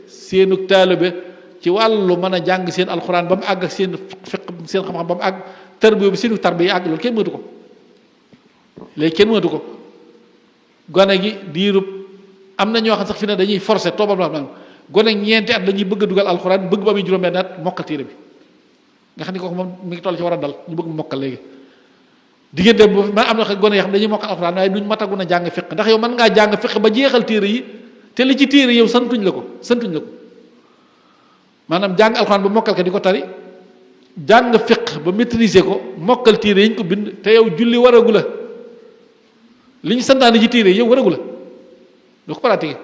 [SPEAKER 1] seenu taalibe ci wàllu mën a jàng seen alxuraan ba mu àgg ak seen fiq seen xam-xam ba mu àgg tarbiya bi seenu tarbiya àgg loolu kenn mënatu ko léegi kenn mënatu ko gone gi diirub am na ñoo xam sax fi ne dañuy forcer toobal ma gone ñeenti at dañuy bëgg a dugal alxuraan bëgg ba muy juróom-benn at mokkal téere bi nga xam ni kooku moom mi ngi toll ci war a dal ñu bëgg mu mokkal léegi diggante bu man am na gone yoo xam dañuy mokkal alxuraan waaye duñ matagun a jàng fiq ndax yow mën ngaa jàng fiq ba jeexal téere yi te li ci téere yow santuñ la ko maanaam jàng alxuraan ba mokkal ko di ko tari jàng fiq ba maîtriser ko mokkal téere yi ñu ko bind te yow julli waragu la li ñu santaane ci téere yow waragu la doo ko pratiquer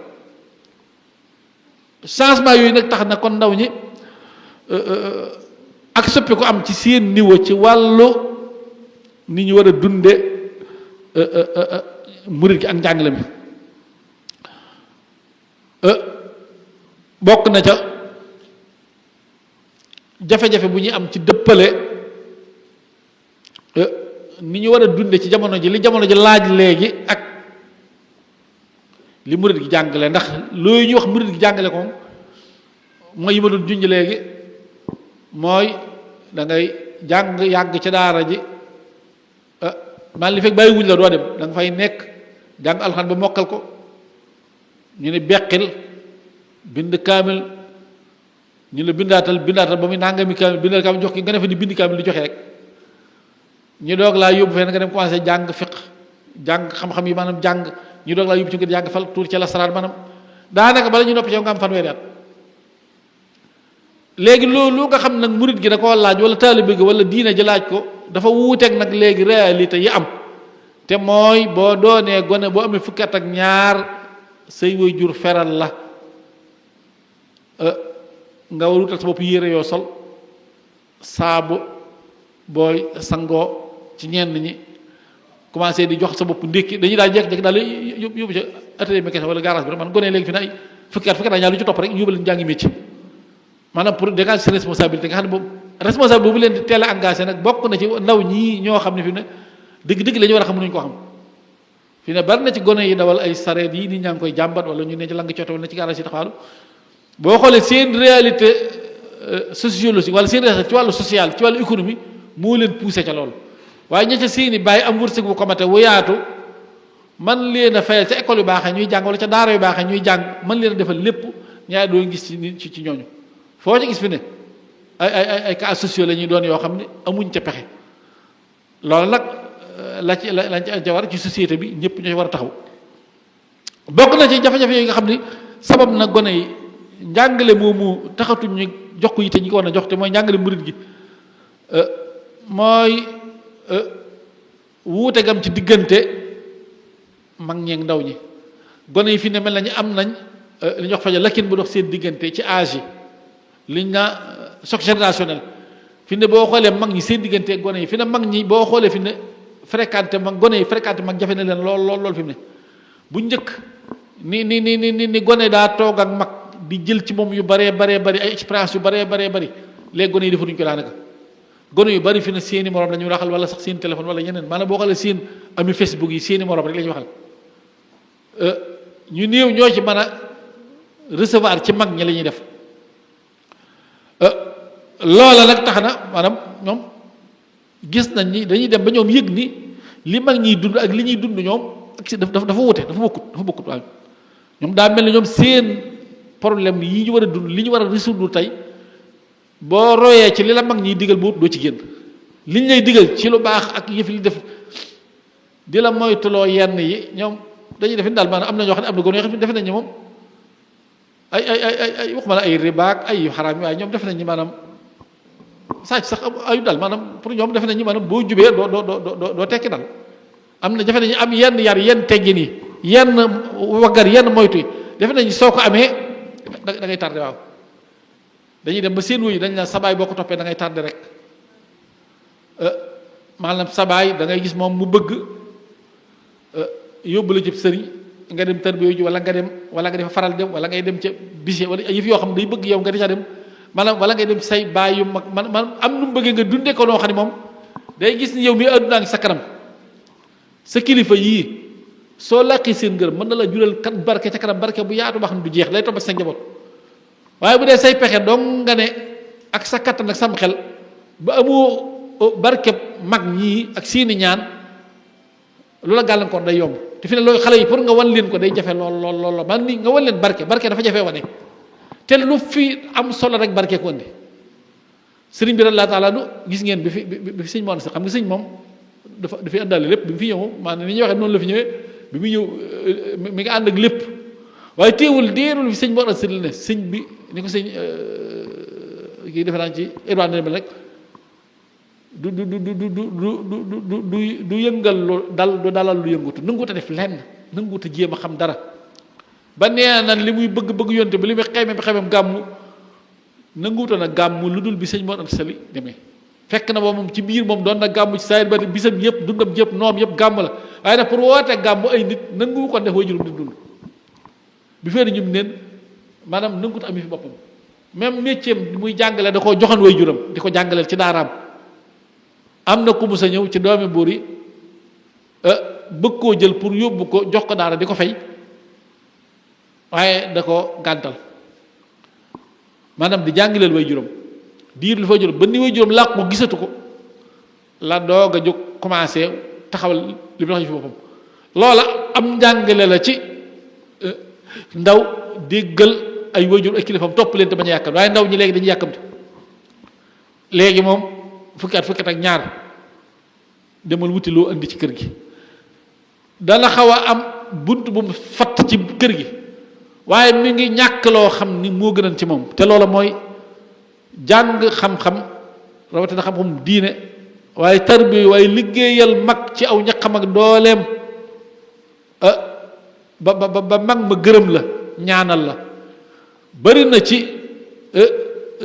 [SPEAKER 1] changement yooyu nag tax na kon ndaw ñi ak soppi ko am ci seen niveau ci wàllu ni ñu war a dunde murit gi ak njàngale mi bokk na ca jafe-jafe bu ñuy am ci dëppale ni ñu war a dunde ci jamono ji li jamono ji laaj léegi ak li murit gi jàngale ndax loolu ñuy wax murit gi jàngale ko mooy yi ma doon junj léegi mooy da ngay jàng yàgg ca daara ji man li fekk bàyyi wuñ la doo dem da nga fay nekk jàng alxuraan ba mokkal ko ñu ne beqil bind kaamil ñu la bindaatal ba muy nangami kaamil bindal kaamil jox ki nga defe ni bind kaamil di joxe rek ñu doog laa yóbbu fee nga dem commencé jàng fiq jàng xam-xam yi maanaam jàng ñu doog laa yóbbu ci nga jàng fal tuur ci lasaraan maanaam daanaka bala ñu noppi ci yow nga am fanweeri at léegi loolu nga xam nag murit gi da koo laaj wala taalibe gi wala diine ji laaj ko dafa wuuteeg nag léegi réalité yi am te mooy boo doonee gone boo amee fukki at ak ñaar say waajur feral la nga war wutal sa bopp yére yoo sol saabu booy sangoo ci ñenn ñi commencé di jox sa bopp ndékki dañuy daal jekk-jekk daal yóbbu ca atelier mécanicien wala garage bi rek man gone léegi fi ne ay fukki at ñaar lu ci topp rek yóbbu leen jàngi métier maanaam pour dégager seen responsabilité nga xam ne boobu responsable boobu leen di teel a engagé nag bokk na ci ndaw ñii ñoo xam ne fi ne dëgg-dëgg la ñu war a xam mënuñu ko xam fi ne bari na ci gone yi dawal ay sareet yi nit ñaa ngi koy jàmbat wala ñu ne ci lang coote wala ci garage yi taxawaalu boo xoolee seen réalité sociologique wala seen réalité ci wàllu social ci wàllu économie moo leen poussé ca loolu waaye ña ca seeni bàyyi am wërsëg bu ko mate wuyaatu man leen a fayal ca école yu baaxee ñuy jàng wala ca daara yu baaxee ñuy jàng man leen a defal lépp ñaari doo gis ci ñooñu foo ci gis fi ne ay cas sociaux la ñuy doon yoo xam ne amuñ ca pexe loolu nag lañ ca war ci société bi ñëpp ñoo war a taxaw bokk na ci jafe-jafe yi nga xam ni sabab na gone yi njàngale moomu taxatuñ ñu jox ko yitte ñi ko war a jox te mooy njàngale murit gi mooy wuute gam ci diggante mag ñeeg ndaw ñi gone yi fi ne mel nañu am nañ li ñuy wax faja lakkin bu dox seen diggante ci âge yi liñ naa choc générationnel fi ne boo xoolee mag ñi seen diggante gone yi fi ne mag ñi boo xoolee fi ne fréquenté mag gone yi fréquenté mag jafe na leen lool fi mu ne bu njëkk ni gone daa toog ak mag di jël ci moom yu baree bari ay expérience yu baree bari léegi gone yi defaduñ ko daanaka gone yu bari fi ne seeni morom la ñuy waxal wala sax seen téléphone wala ñeneen maanaam boo xoolee seen ami Facebook yi seeni morom rek la ñuy waxal ñu néew ñoo ci mën a recevoir ci mag ñi la ñuy def loola nag tax na maanaam ñoom gis nañ ni dañuy dem ba ñoom yëg ni li mag ñiy dund ak li ñuy dund ñoom ak dafa wute dafa bokkut waaw ñoom daa mel ni ñoom seen problème yi ñu war a dund li ñu war a résoudre tey boo royee ci li la mag ñiy digal boobu doo ci génn liñ lay digal ci lu baax ak yëf li def di la moytuloo yenn yi ñoom dañuy def ni daal maanaam am na ñoo xam ne am na góor yoo xam ne defe nañ ni moom ay waxuma la ay ribaak ay yu xaraam yi waaye ñoom defe nañ ni maanaam sàcc sax ayu daal maanaam pour ñoom defe nañ ni maanaam boo jubee doo tekki daal am na defe nañu am yenn yar yenn teggin yi yenn waggar yenn moytu yi defe nañ soo ko amee da ngay tardé waaw dañuy dem ba seen wuyu dañ la sabaay boo ko toppee da ngay tardé rek maanaam sabaay da ngay gis moom mu bëgg yóbbu la ci sëriñ nga dem tërbiya ji wala nga dem faral dem wala ngay dem ca bise wala yëf yoo xam ne day bëgg yow nga di ca dem maanaam wala ngay dem say baay yu mag man am nu mu bëggee nga dundee ko noo xam ne moom day gis ni yow mi àdduna ngi sa kanam sa kilifa yii soo làqi seen ngërëm mën na la jural kat barke ca kanam barke bu yaatu ba xam ne du jeex lay topp sa njaboot waaye bu dee say pexe dong nga ne ak sa kattan ak sam xel ba amoo barke mag ñii ak seeni ñaan loola gàllankoor day yomb te fi ne loolu xale yi pour nga wan leen ko day jafe lool man ni nga wan leen barke dafa jafe wane te lu fi am solo rek barke ko andi sëriñ bi radiyallaahu taala nu gis ngeen bi fi sëñ moon si xam nga sëñ moom dafay àndaale lépp bi mu fi ñëw maanaam ni ñuy waxee noonu la fi ñëwee bi mu ñëw mi nga ànd ak lépp waaye teewul déerul fi sëñ Mor Anta Sali ne sëñ bi ni ko sëñ kii defe naa ci Ibrahima mel rek du yëngal lu dal du dalal lu yëngutu nanguut a def lenn nanguut a jéem a xam dara ba nee na li muy bëgg yonte ba li muy xemem gàmmu nanguutoon a gàmmu lu dul bi sëñ Mor Anta Sali demee fekk na moom ci biir moom doon na gàmmu ci saayir ba bisam yëpp dundam yëpp noom yëpp gàmm la waaye nag pour woote gàmmu ay nit nangu ko def way juróom di dund bi fee ñum neen maanaam nanguut am fi boppam même métier muy jàngale da koo joxoon way juram di ko jàngaleel ci daaraam am na ku mu sa ñëw ci doomi buur yi bëgg koo jël pour yóbbu ko jox ko daara di ko fay waaye da ko gàntal maanaam di jàngaleel way juram diir lu fa juróom ba ni way juróom làqu ko gisatu ko la doog a jóg commencé taxawal li mu wax fi boppam loola am njàngale la ci ndaw déggal ay way juróom ay kilifam topp leen te bañ a yàkkam waaye ndaw ñi léegi dañuy yàkkamte léegi moom fukki at ak ñaar demal wuti loo indi ci kër gi dana xaw a am bunt bu mu fatt ci kër gi waaye mi ngi ñàkk loo xam ni moo gënoon ci moom te loola mooy jàng xam-xam rawatina xam-xam diine waaye tarbiya waaye liggéeyal mag ci aw ñaqam ak dooleem ba mag ma gërëm la ñaanal la bari na ci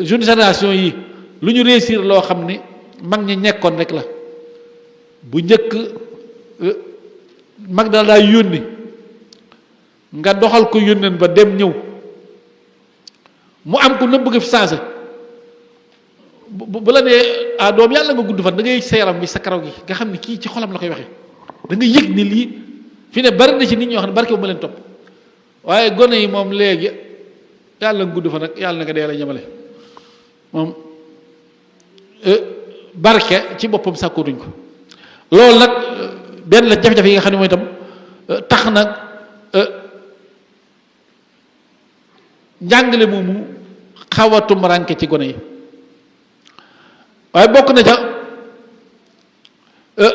[SPEAKER 1] jeune génération yi lu ñu réussir loo xam ni mag ñi nekkoon rek la bu njëkk mag dana daay yónni nga doxal ko yónneen ba dem ñëw mu am ko na bëgg fi sensé bu la nee doom yàlla nga gudd fan da ngay sa yaram bi sa karaw gi nga xam ne kii ci xolam la koy waxee da nga yëg ni lii fi ne bari na ci nit ñoo xam ne barke bu ma leen topp waaye gone yi moom léegi yàlla nga gudd fan nag yàlla na nga dee la ñamale moom barke ci boppam sàkkootuñ ko loolu nag benn la jafe-jafe yi nga xam ne mooy itam tax nag njàngale moomu xaw a tumuraanke ci gone yi waaye bokk na ca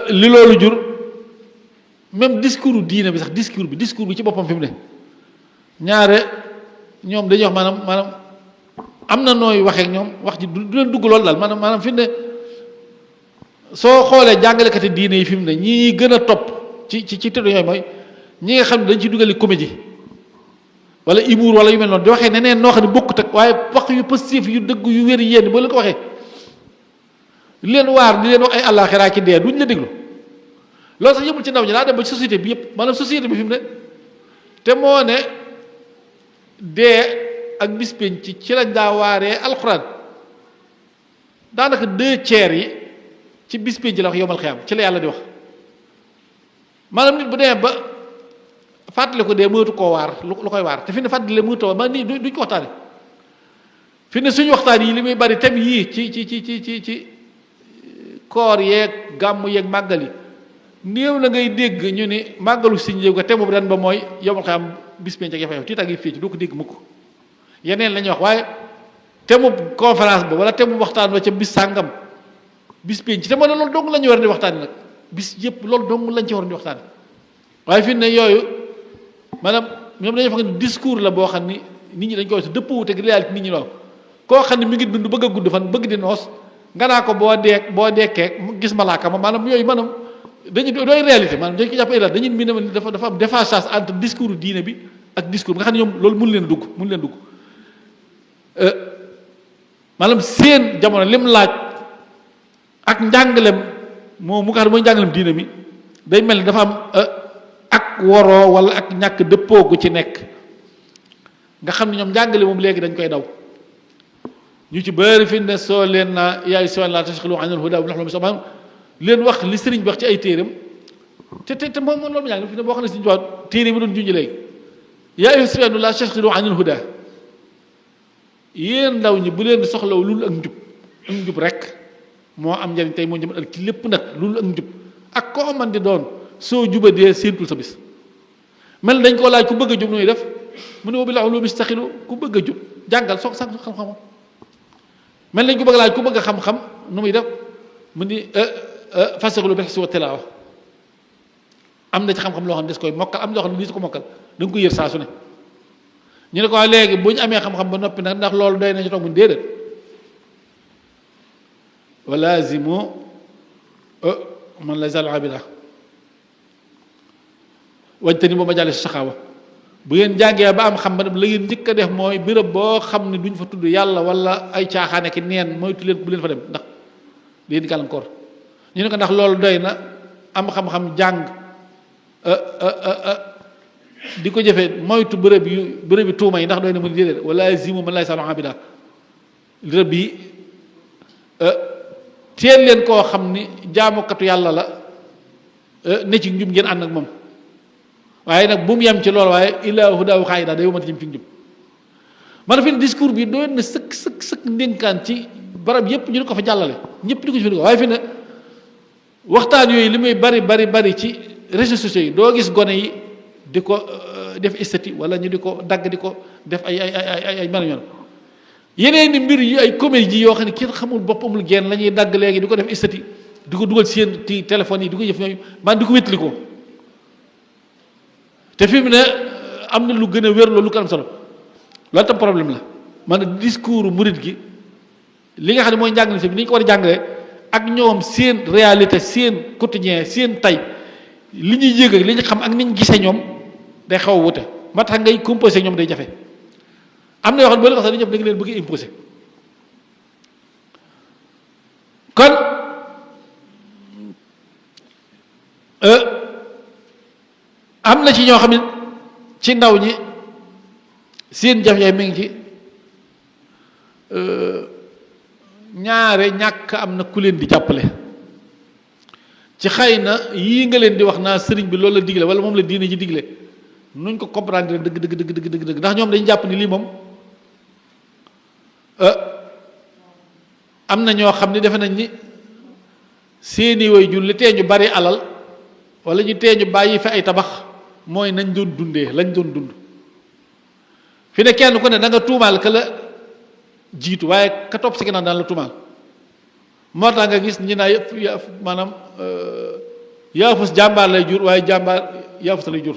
[SPEAKER 1] li loolu jur même discours diine bi sax discours bi ci boppam fi mu ne ñaare ñoom dañuy wax maanaam am na nooy waxee ñoom wax ji du leen dugg loolu daal maanaam fi mu ne soo xoolee jàngalekati diine yi fi mu ne ñi gën a topp ci tëdd yooyu mooy ñi nga xam ne dañ ci dugali comédie wala humour wala yu mel noonu di waxee neneen noo xam ne bokkut ak waaye wax yu positif yu dëgg yu wér yéen boo leen ko waxee li leen waar di leen wax ay àllaaxiraa ki dee duñ la déglu loolu sax yëmul ci ndaw ñi daa dem ba ci société bi yëpp maanaam société bi fi mu ne te moo ne dee ak bis pénc ci lañ daa waaree alxuraan daanaka 2/3 yi ci bis pénc la wax yowmal xiyaam ci la yàlla di wax maanaam nit bu demee ba fàttali ko dee mënatu koo waar lu koy waar te fi ne fàttali mënatu waar man nii duñ ko waxtaane fi ne suñu waxtaan yi li muy bari thème yii ci koor yeeg gàmm yeeg màggal yi néew la ngay dégg ñu ni màggalu siñ yéegu thème bu ren ba mooy yowmal xiyaam bis pénc ak yafa yow tiitaag yi fii ci doo ko dégg mukk yeneen la ñuy wax waaye thème conférence ba wala thème waxtaan ba ca bis sàngam bis pénc te moo ne loolu dong la ñu war di waxtaani nag bis yëpp loolu dong lañ ci war di waxtaani waaye fi ne yooyu maanaam ñoom dañoo foog ne discours la boo xam ni nit ñi dañ koy wax dëppoo ak réalité nit ñi lool koo xam ne mi ngi dund bëgg a gudd fan bëgg di noos nga naa ko boo dekkee gis malaaka ma maanaam yooyu maanaam dañu dooy réalité maanaam dañ ko jàpp réalité dañu mi ne dafa am déphasage entre discours diine bi ak discours nga xam ne ñoom loolu mun leen dugg maanaam seen jamono lim laaj ak njàngalem mu nga xam ne mooy njàngalem diine mi day mel ni dafa am ak woroo wala ak ñàkk dëppoo gu ci nekk nga xam ne ñoom njàngale moom léegi dañ koy daw ñu ci bëri fi ne soo leen naa yaay soo laa tashghalu anil hudaa wa nahnu maanaam leen wax li sëriñ bi wax ci ay téeram te moom loolu mu jàng fi ne boo xam ne sëriñ bi wax téere bi doon junj léegi yaa ayyuhaa sibyaanu laa tashghalu anil hudaa yéen ndaw ñi bu leen soxlaw loolu ak njub rek moo am njëriñ tey moo jëm ak ci lépp nag loolu ak njub ak koo man di doon soo jubadee séentul sa bis mel dañ koo laaj ku bëgg a jub nuy def mu ne wa bil ulumi istaxilu ku bëgg a jub jàngal soog sax xam-xam mel nañ ko bëgg laaj ku bëgg a xam-xam nu muy def mu ni fasixilu bil hifzi wa tilaawa am na ci xam-xam loo xam ne des koy mokkal am na loo xam ne lii su ko mokkal da nga ko yër saa su ne ñu ne ko léegi bu ñu amee xam-xam ba noppi nag ndax loolu doy nañu toog mu déedéet wa laazimu man la zal abida wajtani boo ma jàlle si saxaawa bu ngeen jàngee ba am xam ba la ngeen njëkk a def mooy béréb boo xam ne duñ fa tudd yàlla wala ay caaxaane ki neen moytu leen bu leen fa dem ndax leen gàllankoor ñu ne ko ndax loolu doy na am xam-xam jàng di ko jëfee moytu bërëb yi tuuma yi ndax doy na mu déedéet wala zimu man lay salo abida rëbb yi teel leen koo xam ni jaamukatu yàlla la ne ci njub ngeen ànd ak moom waaye nag bu mu yem ci loolu waaye illaa hudaa xaayida day womati jëm ci njub man fi ne discours bi doon na sëkk ndénkaan ci barab yépp ñu di ko fa jàllale ñëpp di ko ci waaye fi ne waxtaan yooyu li muy bari ci réseaux sociaux yi doo gis gone yi di ko def esthétique wala ñu di ko dagg di ko def ay mel yoon yeneen ni mbir yu ay comédie yoo xam ne kenn xamul bopp amul genn la ñuy dagg léegi di ko def esthétique di ko dugal seen téléphone yi di ko jëf ñooyu man di ko wétli ko te fi mu ne am na lu gën a wér loolu lu ko am solo loolu tam problème la maanaam discours murid gi li nga xam ne mooy njàngale si bi ni ñu ko war a jàngalee ak ñoom seen réalité seen quotidien seen tay li ñuy yëg ak li ñu xam ak ni ñu gisee ñoom day xaw a wute moo tax ngay composé ñoom day jafe am na yoo xam ne boo leen wax sax dañu da nga leen bëgg imposé kon am na ci ñoo xam ne ci ndaw ñi seen jafe-jafe mi ngi ci ñaare ñàkk am na ku leen di jàppale ci xëy na yii nga leen di wax naa sëriñ bi loolu la digle wala moom la diine ji digle nuñ ko comprendre dëgg dëgg dëgg dëgg dëgg ndax ñoom dañu jàpp ni lii moom am na ñoo xam ne defe nañ ni seeni waajur li tee ñu bari alal wala ñu tee ñu bàyyi fi ay tabax mooy nañ doon dundee lañ doon dund fi ne kenn ku ne da nga tuumaal ka la jiitu waaye ka topp si ginnaaw daan la tuumaal moo tax nga gis ñi naa yëpp maanaam yaafus jàmbaar lay jur waaye jàmbaar yaafus lay jur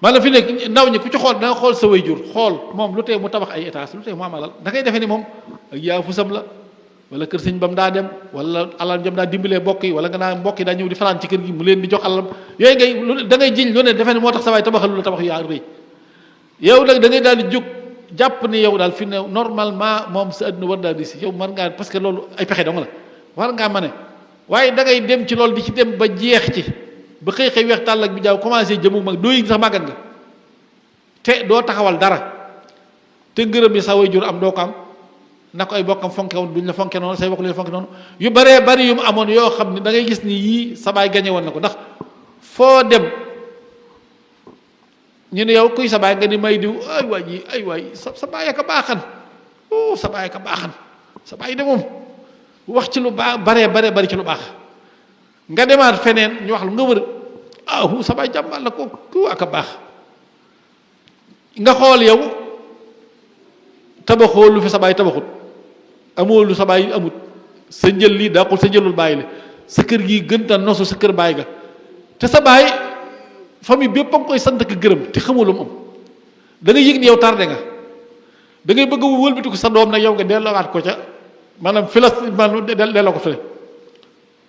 [SPEAKER 1] maanaam fi ne ndaw ñi ku ci xool da nga xool sa way jur xool moom lu tee mu tabax ay étage lu tee mu am alal da ngay defee ni moom ak yaafusam la wala kër sëñ bam daa dem wala alal jam daa dimbalee mbokk yi wala nga naa mbokk yi daa ñëw di fanaan ci kër gi mu leen di jox alalam yooyu ngay lu da ngay jiñ lu ne defee ne moo tax sa waay tabaxal lu la tabax yaa rëy yow nag da ngay daal di jóg jàpp ni yow daal fi ne normalement moom sa àdduna war daal di si yow war ngaa parce que loolu ay pexe dong la war ngaa mane waaye da ngay dem ci loolu di ci dem ba jeex ci ba xëy xëy weex tàll ak bi jaaw commencé jëmu mag doo yëg sax màggat nga te doo taxawal dara te ngërëm yi sa way jur am doo ko am na ko ay bokkam fonke woon duñ la fonke noonu say bokk lu fonke noonu yu baree bari yu mu amoon yoo xam ne da ngay gis ni yii sa baay gañe woon na ko ndax foo dem ñu ne yow kuy sa baay nga ni may diw ay waay yi ay waay sa baay ka baaxan sa baay ka baaxan sa baay de moom wax ci lu baax baree bari ci lu baax nga demaat feneen ñu wax lu nga wër sa baay jàmbaar la ko ku ak a baax nga xool yow tabaxoo lu fi sa baay tabaxut amoo lu sa baay amut sa njël lii daqul sa njëlul bàyyi la sa kër gi gënta nosu sa kër baay ga te sa baay famille bépp a nga koy sant ak gërëm te xamoo lu mu am da ngay yëg ni yow tardé nga da ngay bëgg a wëlbati ko sa doom nag yow nga delloowaat ko ca maanaam fi la maanaam delloo ko fële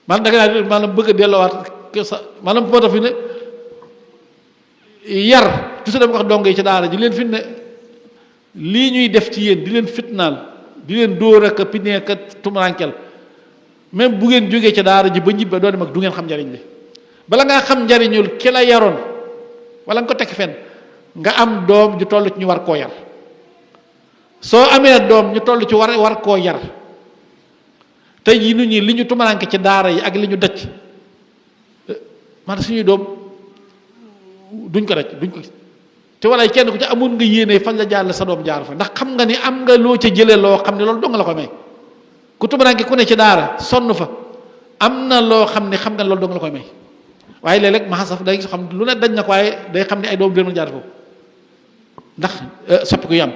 [SPEAKER 1] maanaam da nga maanaam bëgg a delloowaat ko sa maanaam moo tax fi ne yar toujours dama ko wax dong yi ci daara ji leen fi ne lii ñuy def ci yéen di leen fitnaal di leen dóor ak pinee ak tumuraankel même bu ngeen jógee ca daara ji ba ñibbe doon mag du ngeen xam njariñ li bala ngaa xam njariñul ki la yaroon wala nga ko tekk fenn nga am doom ñu toll ci ñu war koo yar soo amee doom ñu toll ci war koo yar tey jii nit ñi li ñu tumuraanke ci daara yi ak li ñu dëcc man suñuy doom duñ ko daj duñ ko gis te wala kenn ku ci amoon nga yéene fañ la jaar sa doom jaar fa ndax xam nga ni am nga loo ca jëlee loo xam ne loolu dong la ko may ku tumuraanke ku ne ci daara sonn fa am na loo xam ne xam nga loolu dong la koy may waaye léeg-léeg maxasaf day xam lu ne dañ na ko waaye day xam ne ay doom du leen jaar foofu ndax soppi ko yam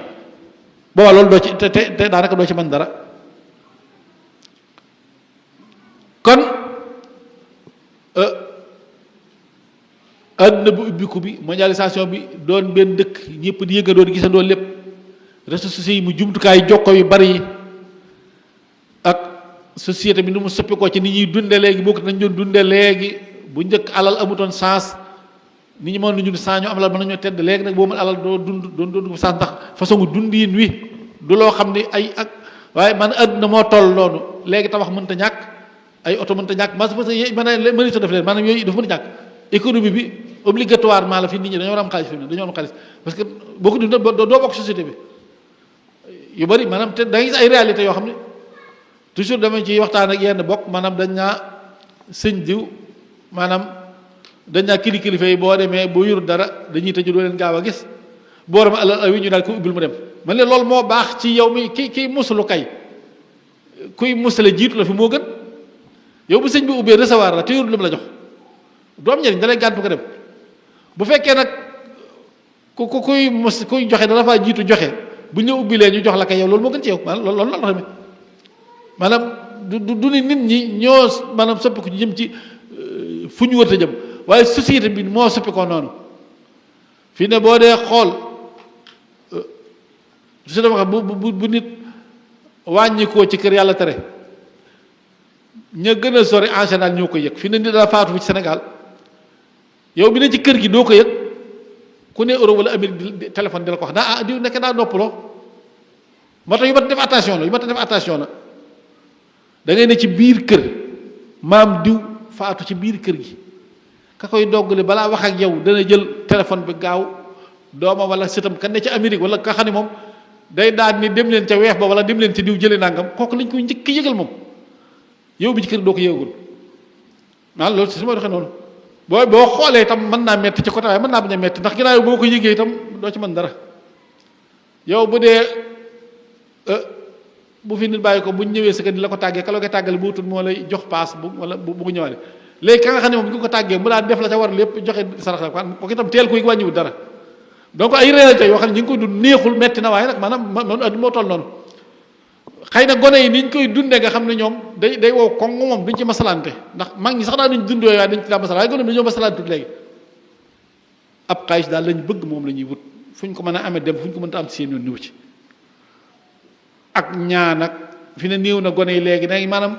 [SPEAKER 1] booba loolu doo ci te daanaka doo ci mën dara kon àdduna bu ubbiku bi mondialisation bi doon benn dëkk ñëpp di yëgandoo di gisandoo lépp réseaux sociaux yi mu jumtukaay jokko yu bari yi ak société bi nu mu soppi ko ci nit ñuy dunde léegi bokk nañ doon dunde léegi bu njëkk alal amutoon sens nit ñi mën nañu saa ñu am alal mën nañoo tedd léegi nag boo mën alal doo dund ko sens ndax façon dundiin wi du loo xam ne ay ak waaye man àdduna moo toll noonu léegi tabax mënta ñàkk ay oto mënta ñàkk parce que mën a def leen maanaam yooyu dafa mën a ñàkk économie bi obligatoirement la fi nit ñi dañoo war a am xaalis fi mu ne dañoo am xaalis parce que boo ko dundee doo bokk société bi yu bari maanaam te da ngay gis ay réalités yoo xam ne toujours dama ci waxtaan ak yenn bokk maanaam dañ naa sëñ diw maanaam dañ naa kilifa yi boo demee boo yurut dara dañuy tëju doo leen gaaw a gis booram alal wi ñu daal ko ubbil mu dem man ne loolu moo baax ci yow mi kiy musalu kay kuy musale jiitu la fi moo gën yow bu sëñ bi ubbee recevoir la te yurut lu mu la jox du am njëriñ da lay gàntu ko dem bu fekkee nag kuy joxe dala faa jiitu joxe bu ñu ubbilee ñu jox la kay yow loolu moo gën ci yow maanaam loolu la tamit maanaam du ni nit ñi ñoo maanaam soppi ko jëm ci fu ñu wër a jëm waaye société bi moo soppi ko noonu fi ne boo dee xool su dama bu nit wàññikoo ci kër yàlla tere ña gën a sori en général ñoo ko yëg fi ne nit daa faatu ci Sénégal yow bi ne ci kër gi doo ko yëg ku ne Europe wala Amérique di téléphone di la ko wax daa diw nekk daa noppaloo moo tax yu mat def attention la yu mat def attention la da ngay ne ci biir kër maam diw faatu ci biir kër gi ka koy doggale balaa wax ak yow dana jël téléphone bi gaaw doomam wala sëtam kan ne ci Amérique wala ka xam ne moom day daal ni dem leen ca weex ba wala dem leen ci diw jëlee nangam kooku lañ koy njëkk yëgal moom yow bi ci kër doo ko yëgul maanaam loolu si su ma doxee noonu boo xoolee itam mën naa metti ci côté waaye mën naa bañ a metti ndax ginnaaw boo ko yëgee itam doo ci mën dara yow bu dee bu fi nit bàyyi ko bu ñëwee sa kër di la ko tàggee ka la koy tàggale bu wutul moo lay jox paas bu wala bu ko ñëwaale léegi ka nga xam ne moom bu ko tàggee mu daan def la ca war lépp joxe sarax la kooku itam teel ko yëg wàññiwul dara donc ay réalité yoo xam ne ñu ngi koy dund neexul metti na waaye nag maanaam noonu adduna moo toll noonu xëy na gone yi ni ñu koy dundee nga xam ne ñoom day wow koŋ moom duñ ci masalante ndax mag ñi sax daal duñ dundoo waaye dañ ci daa masala waaye gone dañoo masalante tuuti léegi ab xaalis daal lañ bëgg moom la ñuy wut fu ñu ko mën a amee dem fu ñu ko mën a am seen yoon niw ci ak ñaan ak fi ne néew na gone yi léegi nag maanaam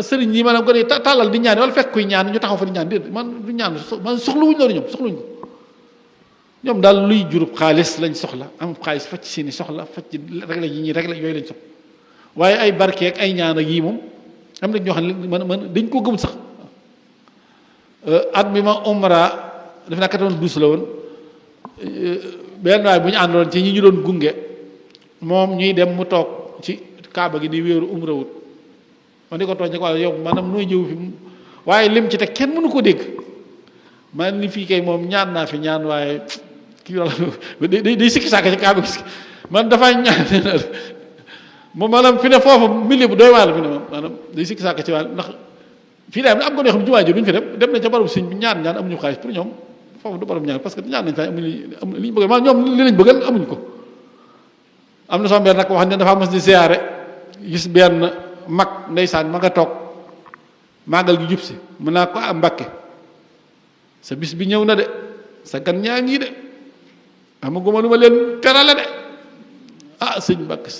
[SPEAKER 1] sëriñ yi maanaam gone yi tàllal di ñaan wala fekk kuy ñaan ñu taxaw fa di ñaan déet man du ñaan man soxlawuñ loolu ñoom soxlawuñ ko ñoom daal luy jurub xaalis lañ soxla am xaalis faj seeni soxla faj ci réglé yi ñuy réglé yooyu lañ soxla waaye ay barke ak ay ñaan ak yii moom am na ñoo xam ne man dañ koo gëm sax at mi ma umra def naa 92 la woon benn waay bu ñu àndoon ci ñi ñu doon gunge moom ñuy dem mu toog ci kaaba gi di wéeru umra wut ma di ko tooñ ko yow maanaam nooy ñëw fi waaye lim ci te kenn mënu ko dégg man ni fii kay moom ñaan naa fi ñaan waaye kii wala day sikki sàkk ci kaaba gis man dafay ñaan moom maanaam fi ne foofu milieu bu doy waar la fi ne moom maanaam day sikki sàkk ci wàll ndax fii daal am ko ne xam jumaa ji duñ fi dem nañ ca barabu sëñ bi ñaan amuñu xaalis pour ñoom foofu du borom ñaan parce que ñaan nañ fay amuñu li ñu bëgg maanaam ñoom li lañ bëggal amuñu ko am na sama benn nag wax ne dafa mas di siyaare gis benn mag ndeysaan ma nga toog màggal gi jub si mën naa ko am Mbàkke sa bis bi ñëw na de sa gan ñaa ngi de amaguma lu ma leen terale de ah sëñ Mbàkke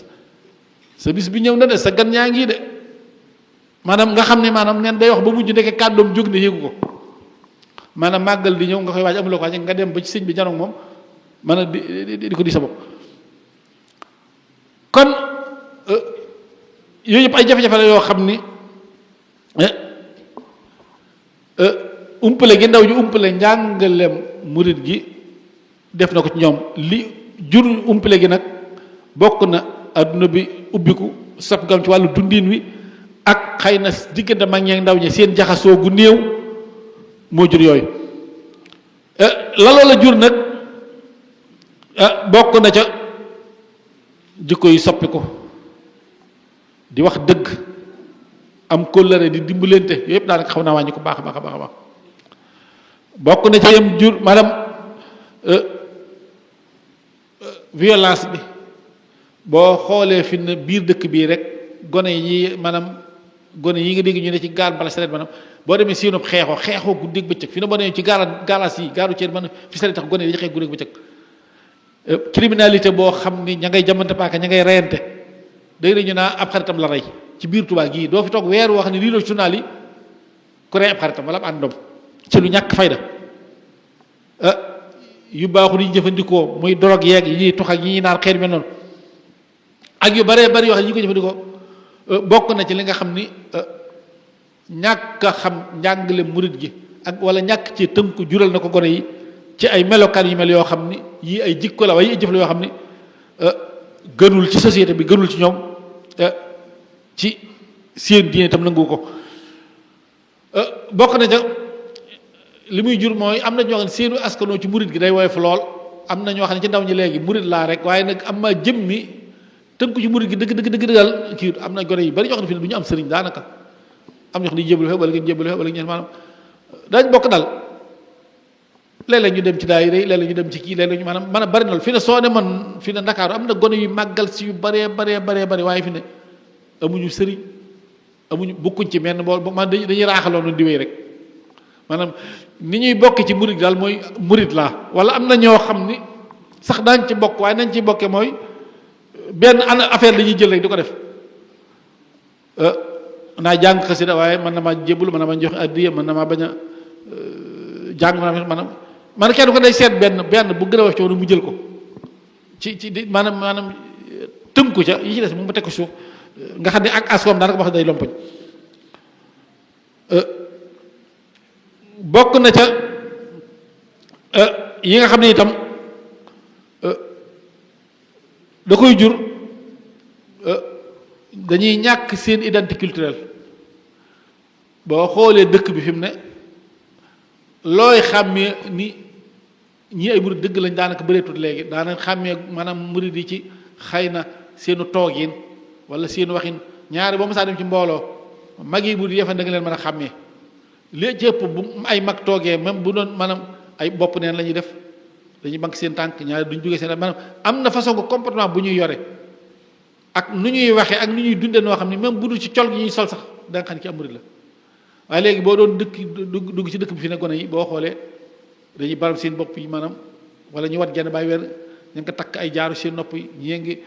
[SPEAKER 1] sa bis bi ñëw na de sa gan ñaa ngi de maanaam nga xam ne maanaam neen day wax ba mujj ndeke kàddoom jóg ne yéegu ko maanaam màggal di ñëw nga koy waaj amuloo ko waaj nga dem ba ci sëñ bi janoog moom mën a di ko di sa bopp kon yooyu yëpp ay jafe-jafe la yoo xam ni umpale gi ndaw ji umpale njàngaleem murit gi def na ko ci ñoom li jur umpale gi nag bokk na adduna bi ubbiku sap gam ci wàllu dundin wi ak xëy na diggante mag ñeeg ndaw ñi seen jaxasoo gu néew moo jur yooyu la loola jur nag bokk na ca jikko yi soppi ko di wax dëgg am kóllëre di dimbalante yooyu yëpp daanaka xam naa wàññi ko baax a baax a baax a baax bokk na ca yam jur maanaam violence bi boo xoolee fi ne biir dëkk bii rek gone yi maanaam gone yi nga dégg ñu ne ci gaar bala sareet maanaam boo demee siinub xeexoo guddeeg bëccëg fi ne boo demee ci gaalaas yi gaaru ceeb man fi sareet tax gone yi di xeex guddeeg bëccëg criminalité boo xam ni ña ngay jamante paaka ña ngay reyante dégg nañu naa ab xaritam la rey ci biir Tuubaa gii doo fi toog weer woo xam ne lii la journal yi ku rey ab xaritam wala ab àndoom ci lu ñàkk fayda yu baaxul yi ñu jëfandikoo muy drogue yeeg yi ñuy tux ak yi ñuy naan xeet mel noonu ak yu baree bari yoo xam ne ñi ko jëfandikoo bokk na ci li nga xam ni ñàkk a xam njàngale murit gi ak wala ñàkk ci tënku jural na ko gone yi ci ay melokaan yu mel yoo xam ni yii ay jikko la waaye ay jëf la yoo xam ni gënul ci société bi gënul ci ñoom ci seen diine itam nangu ko bokk na ca li muy jur mooy am na ñoo xam ne seenu askanoo ci murit gi day woyof lool am na ñoo xam ne ci ndaw ñi léegi murit laa rek waaye nag am ma jëmmi tënku ci murit gi dëgg daal kii am na gone yu bari ñoo xam ne fi ne du ñu am sëriñ daanaka am ñoo xam ne jébbalu fe wala ngeen jébbalu fe wala ngeen maanaam dañ bokk dal léeg-léeg ñu dem ci daayira yi léeg-léeg ñu dem ci kii léeg-léeg ñu maanaam bari na fi ne soo ne man fi ne Ndakaaru am na gone yu màggal si yu baree waaye fi ne amuñu sëriñ amuñu bokkuñ ci menn bool man dañuy raaxaloo noonu di wéy rek maanaam ni ñuy bokk ci murid daal mooy murid laa wala am na ñoo xam ni sax daañ ci bokk waaye nañ ci bokke mooy benn affaire la ñuy jël rek di ko def naa jàng xasida waaye mën na maa jébbalu mën na maa joxe addiya mën na maa bañ a jàng man kenn ko day seet benn bu gën a wax ci woon mu jël ko ci di maanaam tënku ca yi ci des mu teg ko suuf nga xam ne ak askoom daanaka wax day lompoñ bokk na ca yi nga xam ne itam da koy jur dañuy ñàkk seen identité culturelle boo xoolee dëkk bi fi mu ne looy xàmmee ni ñii ay murid dëgg lañ daanaka bëreetut léegi daanaka xàmmee maanaam murid yi ci xëy na seenu toogin wala seenu waxin ñaari boo ma saa dem ci mbooloo mag yi bu yefa da nga leen mën a xàmmee li ci ëpp bu ay mag toogee même bu doon maanaam ay bopp neen la ñuy def dañuy bank seen tànk ñaari duñ jógee seen maanaam am na façon de comportement bu ñuy yore ak nu ñuy waxee ak nu ñuy dundee noo xam ne même bu dul ci col gi ñuy sol sax da nga xam ne ci am murid la waaye léegi boo doon dugg ci dëkk bi fi ne gone yi boo xoolee dañuy baram seen bopp yi maanaam wala ñu wat genn bàyyi weer ñu ngi takk ay jaaru seen nopp yi ñii ngi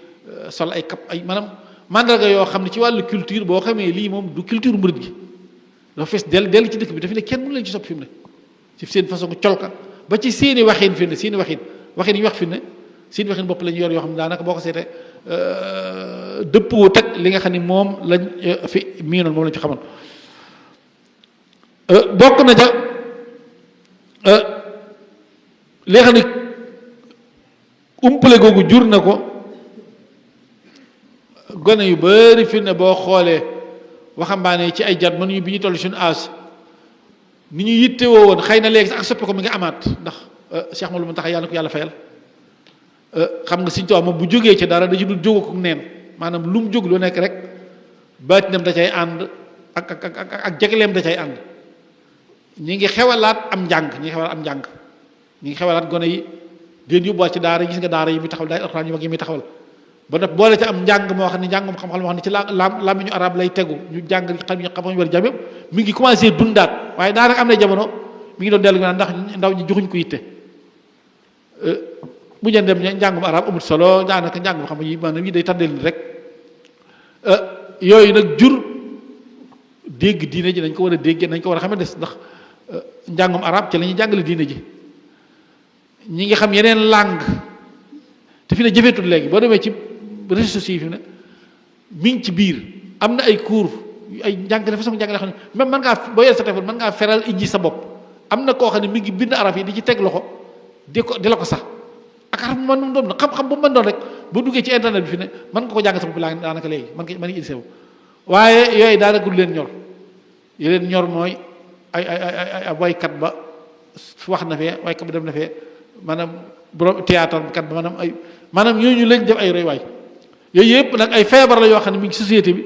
[SPEAKER 1] sol ay kap ay maanaam mandarga yoo xam ne ci wàllu culture boo xamee lii moom du culture murid gi dafa fees dell ci dëkk bi dafa ne kenn mënu leen ci soppi fi mu ne ci seen façon colka ba ci seeni waxin fi ne seeni waxin yi wax fi ne seeni waxin bopp la ñu yor yoo xam ne daanaka boo ko seetee dëppoo teg li nga xam ne moom lañ fi miinoon moom lañ fi xamoon bokk na ca li nga xam ne umpale googu jur na ko gone yu bari fi ne boo xoolee waxambaane ci ay jat mënuñu bi ñu toll suñu âge ni ñu yittewoo woon xëy na léegi sax ak soppi ko mi nga amaat ndax Cheikh Mawlou Mountakha yàlla ko yàlla fayal xam nga Sëriñ Tuubaa moom bu jógee ci dara da ci dul jóg ko neen maanaam lu mu jóg lu nekk rek baatinam da cay ànd ak jegeleem da cay ànd ñi ngi xewalaat am njàng ñi ngi xewalaat gone yi den yóbbuwaat ci daara gis nga daara yi muy taxawal daay alxuraan yu mag yi muy taxawal ba nag boole ci am njàng moo xam ne njàngum xam-xam moo xam ne ci làmmiñu arab lay tegu ñu jàng xam-xam war jàmm mi ngi commencé dundaat waaye daanaka am na jamono mi ngi doon dellu naan ndax ndaw ñi joxuñ ko yitte bu ñu dem njàngum arab amul solo daanaka njàngum xam yi maanaam yi day tàddeel ni rek yooyu nag jur dégg diine ji nañ ko war a dégg nañ ko war a xam ne des ndax njàngum arab ci la ñuy jàngale diine ji ñi ngi xam yeneen langue te fi ne jëfeetul léegi boo demee ci réseaux sociaux yi fi ne mi ngi ci biir am na ay cours ay njàngale façon njàngale xam ne même mën ngaa boo yor sa téléphone mën ngaa feral ijji sa bopp am na koo xam ne mi ngi bind arab yi di ci teg loxo di la ko sax ak arab man moom doon na xam-xam bu mën doon rek boo duggee ci internet bi fi ne mën nga ko jàng sa bopp laa daanaka léegi mën nga indi sa bopp waaye yooyu daanaka du leen ñor yi leen ñor mooy ay waykat ba wax na fee waykat ba dem na fee maanaam borom théâtre kat ba maanaam ñooñu lañ def ay roy waay yooyu yëpp nag ay feebar la yoo xam ne mi ngi société bi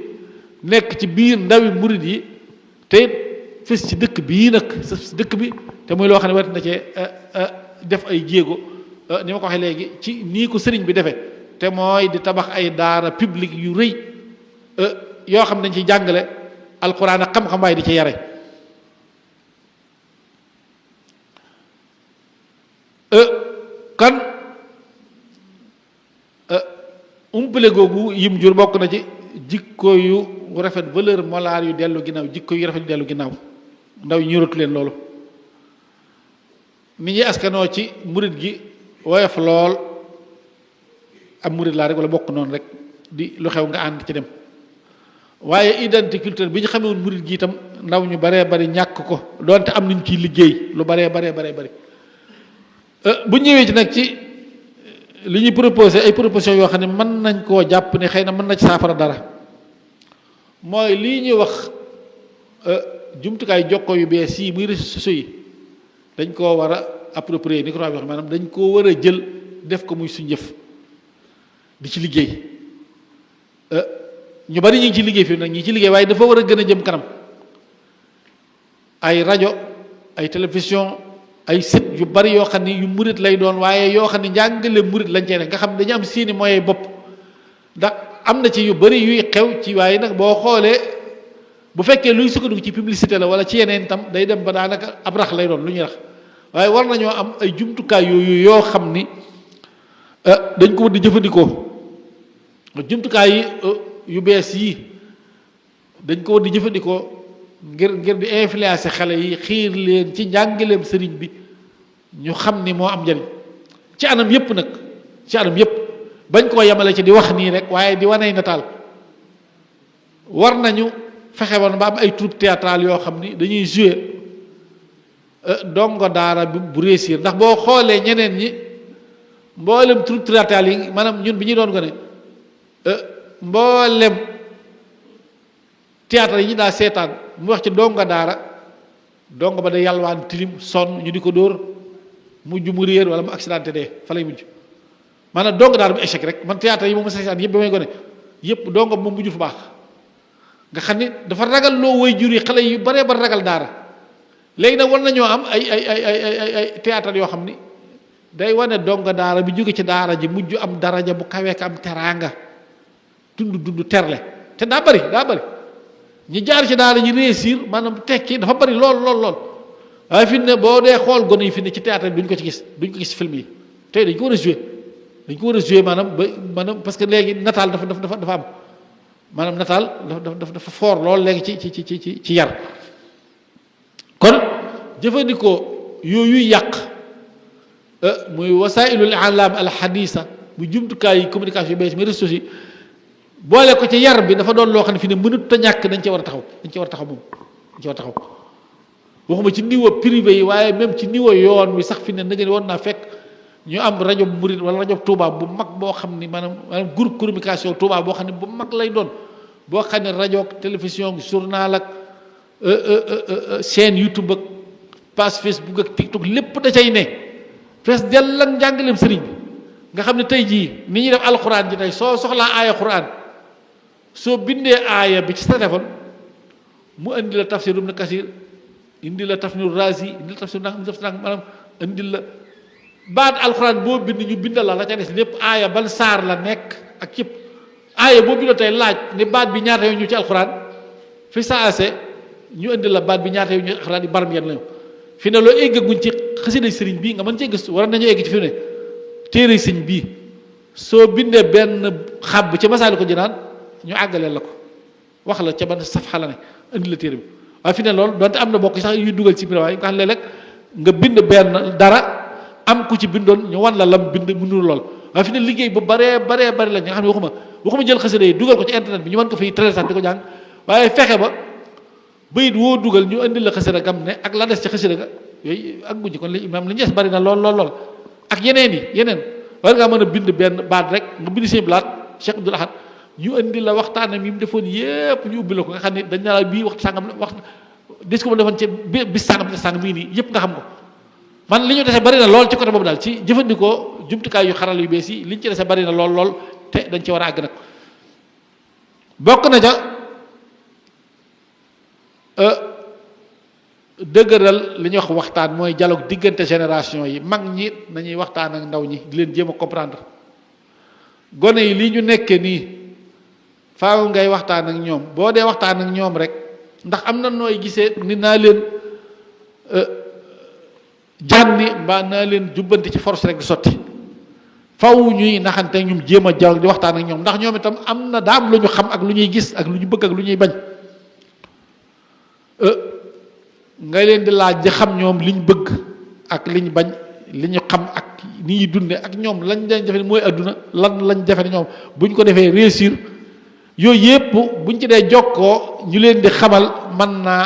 [SPEAKER 1] nekk ci biir ndawi murid yi te fës ci dëkk bii nag ci dëkk bi te muy loo xam ne war na cee def ay jéego ni ma ko waxee léegi ci nii ko sëriñ bi defee te mooy di tabax ay daara publique yu rëy yoo xam ne dañ ci jàngale alquran ak xam-xam waaye di ci yare kan umpale googu yim jur bokk na ci jikko yu rafet valeur morale yu dellu ginnaaw jikko yu rafet yu dellu ginnaaw ndaw yi ñuratu leen loolu nit ñi askanoo ci murit gi woyof lool am murit laa rek wala bokk noonu rek di lu xew nga ànd ci dem waaye identité culturelle bi ñu xamee woon murit gi itam ndaw ñu baree bari ñàkk ko doonte am nañ ciy liggéey lu baree bari bu ñëwee ci nag ci li ñuy proposé ay propositions yoo xam ne mën nañ koo jàpp ne xëy na mën na ci saafara dara mooy lii ñuy wax jumtukaay jokko yu bees yi muy réseaux sociaux yi dañ koo war a approprier ni ko wax maanaam dañ koo war a jël def ko muy suñ jëf di ci liggéey ñu bari ñu ngi ci liggéey fii nag ñi ci liggéey waaye dafa war a gën a jëm kanam ay rajo ay télévision ay site yu bari yoo xam ne yu murit lay doon waaye yoo xam ne njàngale murit lañ cee def nga xam ne dañu am seeni moyens bopp ndax am na ci yu bari yuy xew ci waaye nag boo xoolee bu fekkee luy sukkandiku ci publicité la wala ci yeneen itam day dem ba daanaka ab rax lay doon lu ñuy rax waaye war nañoo am ay jumtukaay yooyu yoo xam ni dañ ko war di jëfandikoo jumtukaay yi yu bees yi dañ ko war di jëfandikoo ngir di influencer xale yi xiir leen ci njàngaleem sëriñ bi ñu xam ni moo am njariñ ci anam yépp nag ci anam yépp bañ koo yemale ci di wax nii rek waaye di waney nataal war nañu fexe woon ba am ay troupe théâtrale yoo xam ni dañuy jouer dongo daara bu réussir ndax boo xoolee ñeneen ñi mboolem troupe théâtrale yi maanaam ñun bi ñu doon gone mboolem théâtre yi ñu daa seetaan mu wax ci dongo daara dongo ba day yàlwaan tilim sonn ñu di ko dóor mujj mu réer wala mu accidenté dee fa lay mujj maanaam dongo daara bu échec rek man théâtre yi moom seetaan yëpp ba may gone yëpp dongo moom mujjul fu baax nga xam ni dafa ragal loo way jur yi xale yu baree ba ragal daara léegi nag war nañoo am ay théâtre yoo xam ni day wane dongo daara bi jóge ci daara ji mujj am daraja bu kawee ka am teraanga dund terle te daa bari ñi jaar ci daara ji réussir maanaam tekki dafa bari lool waaye fi ne boo dee xool gone yi fi ne ci théâtre bi duñ ko gis film yi tey dañ ko war a jouer maanaam parce que léegi nataal dafa am maanaam nataal dafa fort lool léegi ci yar kon jëfandikoo yooyu yàq muy wasailul i'lam al hadisa bu jumtukaay yi communication yu bees mi réseaux sociaux boole ko ci yar bi dafa doon loo xam ne fi ne mënut a ñàkk dañ ci war a taxaw moom waxuma ci niveau privé yi waaye même ci niveau yoon wi sax fi ne nga woon naa fekk ñu am rajo Murid wala rajo Touba bu mag boo xam ni maanaam groupe communication Touba boo xam ne bu mag lay doon boo xam ne rajo télévision journal ak chaîne YouTube ak page Facebook ak TikTok lépp da cay ne fees dell ak njàngaleem sëriñ bi nga xam ne tey jii ni ñuy def alxuraan ji tey soo soxlaa aaya xuraan soo bindee aaya bi ci sa téléphone mu indi la tafsir Ibn Kasir indi la tafsir Razi indi la tafsir maanaam indi la baat alxuraan boo bind ñu bindal la ca des lépp aaya ban saar la nekk ak yëpp aaya boo bindoo tey laaj ni baat bi ñaata yoon ñu ci alxuraan fi saase ñu indi la baat bi ñaata yoon ñu ci alxuraan yi baram yan lañu fi ne loo eggaguñ ci xasida sëriñ bii nga mën cee gëstu war nañu egg ci fi ne téere sëñ bii soo bindee benn xàbb ca Masaalikul Jinaan ñu àggaleel la ko wax la ca ban safxa la ne indi la téere bi waaye fi ne loolu donte am na bokk sax yu dugal ci biir waaye nga xam ne léeg-léeg nga bind benn dara am ku ci bindoon ñu wan la lam bind mu nuru lool waaye fi ne liggéey bu baree la nga xam ne waxuma jël xasida yi dugal ko ci internet bi ñu mën ko fiy traité di ko jàng waaye fexe ba bayit woo dugal ñu indi la xasida gam ne ak la des ci xasida ga yooyu ak guñi kon li imaam li ñu des bari na lool ak yeneen war ngaa mën a bind benn baat rek nga bind seen blaat Cheikh Abdoul Ahad ñu indi la waxtaanam yi mu defoon yépp ñu ubbi la ko nga xam ne dañ naa la bii waxtu sàngam wax dis ko mu defoon ci bis sàngam mii nii yépp nga xam ko man li ñu dese bari na lool ci côté boobu daal ci jëfandikoo jumtukaay yu xaral yu bees yi li ñu ci dese bari na lool te dañ ci war a àgg nag bokk na ca dëgëral li ñuy wax waxtaan mooy dialogue diggante génération yi mag ñi nañuy waxtaan ak ndaw ñi di leen jéem a comprendre gone yi lii ñu nekkee nii faaw ngay waxtaan ak ñoom boo dee waxtaan ak ñoom rek ndax am na nooy gisee ni naa leen jànni mbaa naa leen jubbanti ci force rek di sotti faw ñuy naxante ñum jéem a dialogue di waxtaan ak ñoom ndax ñoom itam am na daam lu ñu xam ak lu ñuy gis ak lu ñu bëgg ak lu ñuy bañ nga leen di laaj di xam ñoom liñ bëgg ak liñ bañ li ñu xam ak ni ñuy dunde ak ñoom lañ defe ne mooy adduna lan lañ defe ne ñoom buñ ko defee réussir yooyu yëpp buñ ci dee jokkoo ñu leen di xamal man naa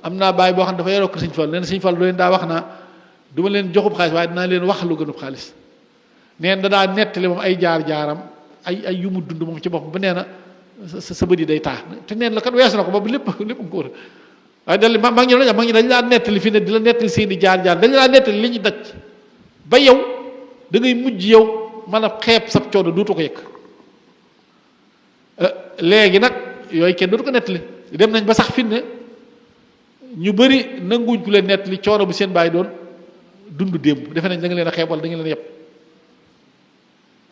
[SPEAKER 1] am naa bàyyi boo xam ne dafa yoroo ko Sëñ Fall nee na Sëñ Fall lu leen daa wax naa du ma leen joxub xaalis waaye dinaa leen wax lu gënub xaalis neen da daa nettali moom ay jaar-jaaram ay yu mu dund moom ci bopp ba nee na sa bët yi day taa te neen la kat weesu na ko boobu lépp ko wër waaye dal mag ñi dañ laa nettali fii ne di la nettali seeni jaar-jaar dañ laa nettali li ñu daj ba yow da ngay mujj yow mën a xeeb sab coono duutu ko yëg léegi nag yooyu kenn dootu ko nettali dem nañ ba sax fi ne ñu bëri nanguñ ku leen nettali coono bu seen bàyyi doon dund démb defe nañ da nga leen a xeeb wala da nga leen a yëpp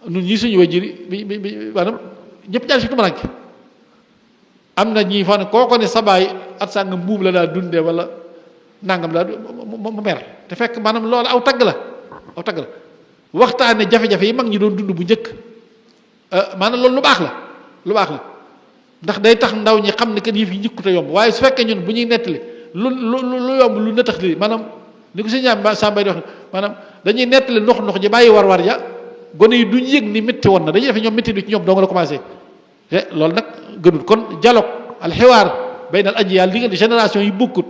[SPEAKER 1] nun ñi suñu wajiri bi maanaam ñëpp jaar si tumaranke am na ñi fa ne kooko ne sa baay at sàngam mbuum la daa dundee wala nangam la mu mer te fekk maanaam loolu aw tagg la waxtaane jafe-jafe yi mag ñi doon dund bu njëkk maanaam loolu lu baax la ndax day tax ndaw ñi xam ne kat yëf yi njëkkute yomb waaye su fekkee ñun bu ñuy nettali lu yomb lu nëtax li maanaam ni ko si ñaam sàmbay di wax maanaam dañuy nettali ndox ji bàyyi war ja gone yi duñ yëg ni métti woon na dañuy defe ñoom métti du ci ñoom doo nga la commencé te loolu nag gënul kon dialogue al xiwaar bayna al ajyaal diggante génération yi bokkut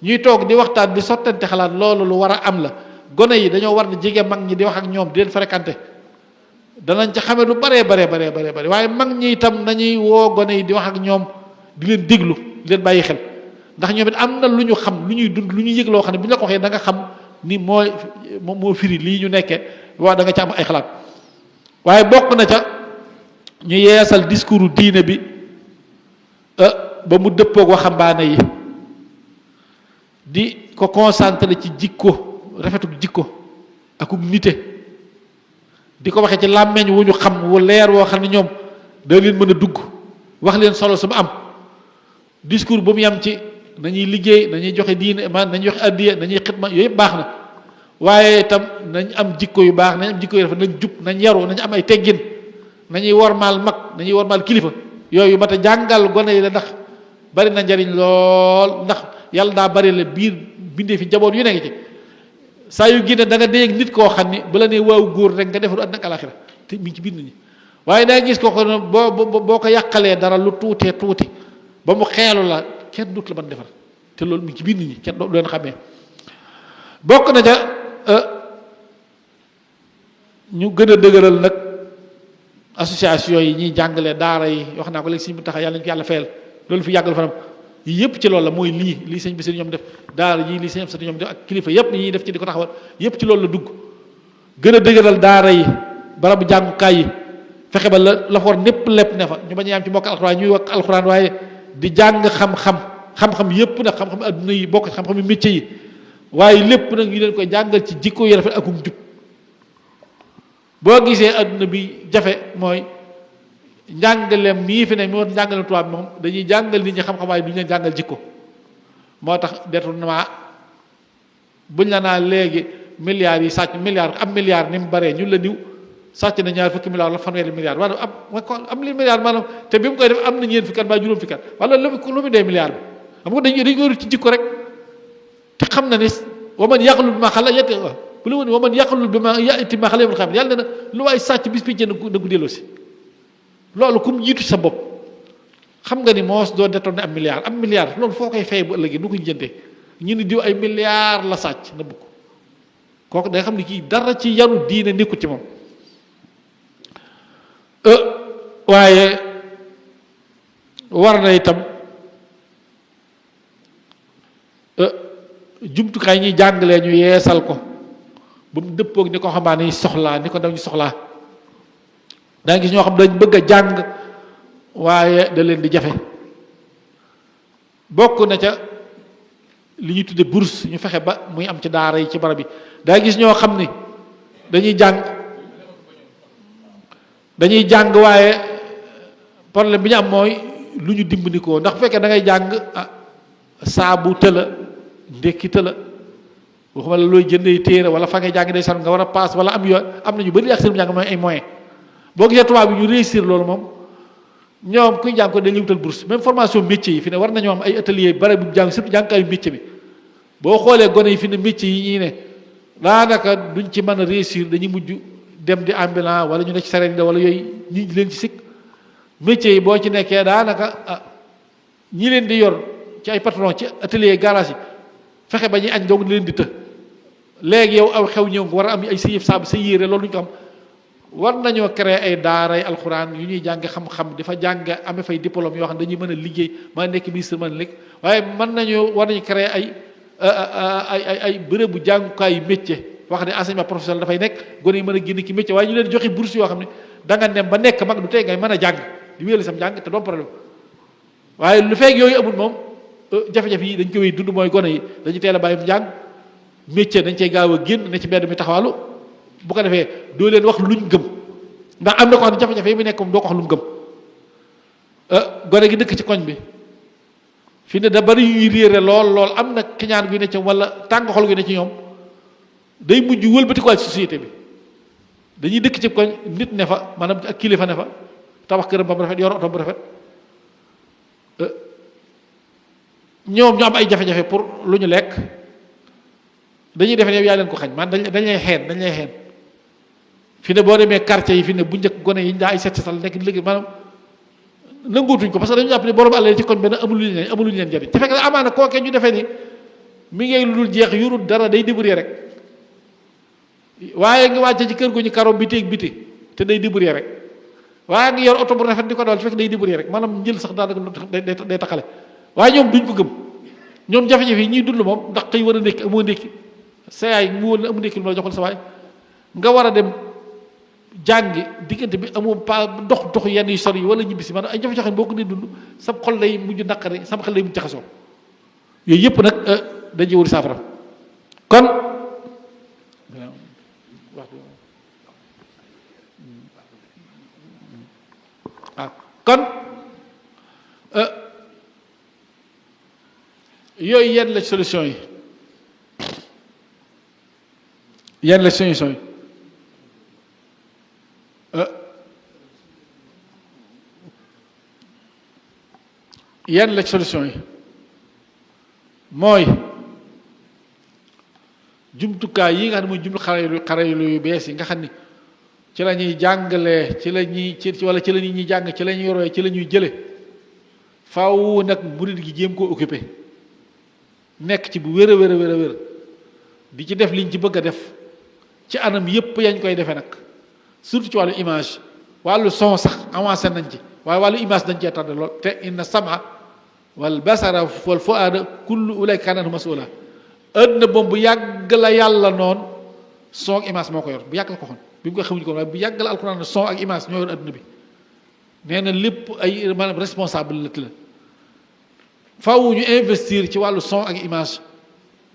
[SPEAKER 1] ñuy toog di waxtaan di sottante xalaat loolu lu war a am la gone yi dañoo war di jege mag ñi di wax ak ñoom di leen fréquenté danañ ca xamee lu bare waaye mag ñi itam nañuy woo gone yi di wax ak ñoom di leen déglu di leen bàyyi xel ndax ñoom it am na lu ñu xam lu ñuy dund lu ñuy yëg loo xam ne bu ñu la ko waxee da nga xam ni moo firi lii ñu nekkee waaw da nga ca am ay xalaat waaye bokk na ca ñu yeesal discours diine bi ba mu dëppoog waxambaane yi di ko concentré ci jikko rafetuk jikko akuk nite di ko waxee ci làmmeñ wu ñu xam wu leer woo xam ne ñoom da leen mën a dugg wax leen solo su mu am discours bu mu yam ci nañuy liggéey nañuy joxe diine nañuy joxe addiya nañuy xidma yooyu yëpp baax na waaye itam nañ am jikko yu baax nañ am jikko yu rafet nañ jub nañ yaru nañ am ay teggin nañuy wormaal mag nañuy wormaal kilifa yooyu mat a jàngal gone yi la ndax bari na njariñ lool ndax yàlla daa bari la biir bindee fi njaboot yu nekk ci saa yu génne da nga dégg nit koo xam ni bu la nee waaw góor rek nga defaru àddina ak alaxira te mi ngi ci biir nit ñi waaye da nga gis ko boo ko yàqalee dara lu tuutee tuuti ba mu xeelu la kenn dut la mën defar te loolu mi ngi ci biir nit ñi kenn doo leen xamee bokk na ca ñu gën a dëgëral nag association yi ñuy jàngale daara yi wax naa ko léegi sëñ bi tax yàlla ñu ko yàlla fayal loolu fi yàggal fanam yii yëpp ci loolu la mooy lii sëñ bi seen ñoom def daara yi lii sëñ bi ñoom def ak kilifa yëpp ñuy def ci di ko taxawal yëpp ci loolu la dugg gën a dëgëral daara yi barabu jàngukaay yi fexe ba la fa war népp lépp ne fa ñu bañ a yam ci mbokk alxuraan ñuy wax alxuraan waaye di jàng xam-xam yëpp nag xam-xam adduna yi bokk xam-xam yi métier yi waaye lépp nag ñu leen koy jàngal ci jikko yu rafet akum jub boo gisee adduna bi jafe mooy njàngaleem mii fi ne moo njàngaleem tubaab moom dañuy jàngal nit ñi xam-xam waaye duñu leen jàngal jikko moo tax détournement buñ la naa léegi milliards yi sàcc milliard ni mu baree ñun la niw sàcc na ñaar fukki milliards la fanweeri milliards maanaam am li milliard maanaam te bi mu koy def am na ñeent fukki at ba juróom fukki at wala lu mu dee milliard bi xam nga dañ ko ci jikko rek te xam na ne waman yaqlul bi ma xala yett bu la woon waman yaqlul bi ma yati ma xala yomul xam yàlla ne na lu waay sàcc bis bi jënd na ko delloo si loolu kum jiitu sa bopp xam nga ni moos doo détourné am milliard loolu foo koy fay bu ëllëgee nu ko jëndee ñu ni diw ay milliards la sàcc na bëgg kooku day xam ne kii dara ci yaru diine nekkul ci moom waaye war na itam jumtukaay ñuy jàngalee ñu yeesal ko ba mu dëppoog ni ko xamaa ni soxlaa ni ko ndaw ñu soxlaa daa gis ñoo xam dañ bëgg a jàng waaye da leen di jafe bokk na ca li ñuy tudde bourse ñu fexe ba muy am ci daara yi ci barab yi daa gis ñoo xam ni dañuy jàng waaye problème bi ñu am mooy lu ñu dimbandikoo ndax bu fekkee da ngay jàng saabu tëla ndékki tëla waxuma la looy jëndee téere wala fa ngay jàng day san nga war a paas wala am yoon am nañu bëri ak seen jàng mooy ay moyens boo gisee tubaab bi ñu réussir loolu moom ñoom kuy jàng ko dañuy wutal bourse même formation métier yi fi ne war nañoo am ay atelier bare bu jàng surtout jàngkaayu métier bi boo xoolee gone yi fi ne métier yi ñuy ne daanaka duñ ci mën a réussir dañuy mujj dem di ambulant wala ñu ne ci sareet wala yooyu ñi leen ci sikk métier yi boo ci nekkee daanaka ñi leen di yor ci ay patron ci atelier garage yi fexe ba ñuy añ doog leen di të léegi yow aw xew ñëw nga war a am ay sa yëf saabu sa yére loolu ñu ko am war nañoo créer ay daaray alxuraan yu ñuy jànge xam-xam dafa jàng amee fay diplôme yoo xam ne dañuy mën a liggéey mën a nekk ministre mën a nekk waaye war nañu créer ay bërëbu jàngukaayu métier wax ne enseignement professionnel dafay nekk gone yi mën a génn ki métier waaye ñu leen joxe bourse yoo xam ne da nga dem ba nekk mag du tey ngay mën a jàng di wéyal sam jàng te doom problème waaye lu feeg yooyu amul moom jafe-jafe yi dañ ko wéy dund mooy gone yi dañu teel a bàyyi njàng métier dañ cey gaaw a génn ne ci mbedd mi taxawalu bu ko defee doo leen wax luñ gëm ndax am na ko xam ne jafe-jafe yi mu nekk moom doo ko wax lu mu gëm gone gi dëkk ci koñ bi fi ne da bari yuy réere lool am na kiñaan gu ne ci wala tàng xol gu ne ci ñoom day mujj wëlbati ko société bi dañuy dëkk ci koñ nit ne fa maanaam ak kilifa ne fa tabax këram ba mu rafet yor oto bu rafet ñoom ñu am ay jafe-jafe pour lu ñu lekk dañuy defe ne yow yaa leen ko xañ man dañ lay xeen fi ne boo demee quartier yi fi ne bu njëkk gone yi daa ay set setal nekk léegi maanaam nanguutuñ ko parce que dañu jàpp ne borom àll ci koñ benn amuluñu leen njariñ te fekk ne amaana kookee ñu defee ni mi ngi lu dul jeex yurul dara day débrouiller rek waaye nga wàcce ci kër gu ñu karo biti te day débrouiller rek waaye nga yor oto bu rafet di ko dawal fekk day débrouiller rek maanaam njël sax daanaka day taxale waaye ñoom duñ ko gëm ñoom jafe-jafe yi ñuy dund moom ndax xëy war a ndékki amoo ndékki sa yaay mu wóor ne amu ndékki lu ma la joxal sa waay nga war a dem jàngi diggante bi amoo pa dox yenn yu sori yi wala ñibbisi maanaam ay jafe-jafe boo ko dee dund sam xol lay mujj naqari sam xel lay mujj jaxasoo yooyu yëpp nag dañuy wër saafara kon yooyu yenn la solution yi yenn la solution yi yenn la solution yi mooy jumtukaay yi nga xam ne mooy xare yu bees yi nga xam ni ci la ñuy jàngalee ci la ñuy wala ci la ñuy jàng ci la ñuy roye ci la ñuy jële faaw nag murid gi jéem koo occupé nekk ci bu wér a wér di ci def liñ ci bëgg a def ci anam yépp yañ koy defee nag surtout ci wàllu image wàllu son sax avancé nañ ci waaye wàllu image dañ cee tardé lool te inna sama wal basara wal fuada kullu ulay kana anhu masula àdduna boobu bu yàgg la yàlla noonu son ak image moo ko yor bu yàgg la ko xoon bi mu ko xamuñu ko waaye bu yàgg la alxuraan son ak image ñoo yor àdduna bi nee na lépp ay maanaam responsabilité la faaw ñu investir ci wàllu son ak image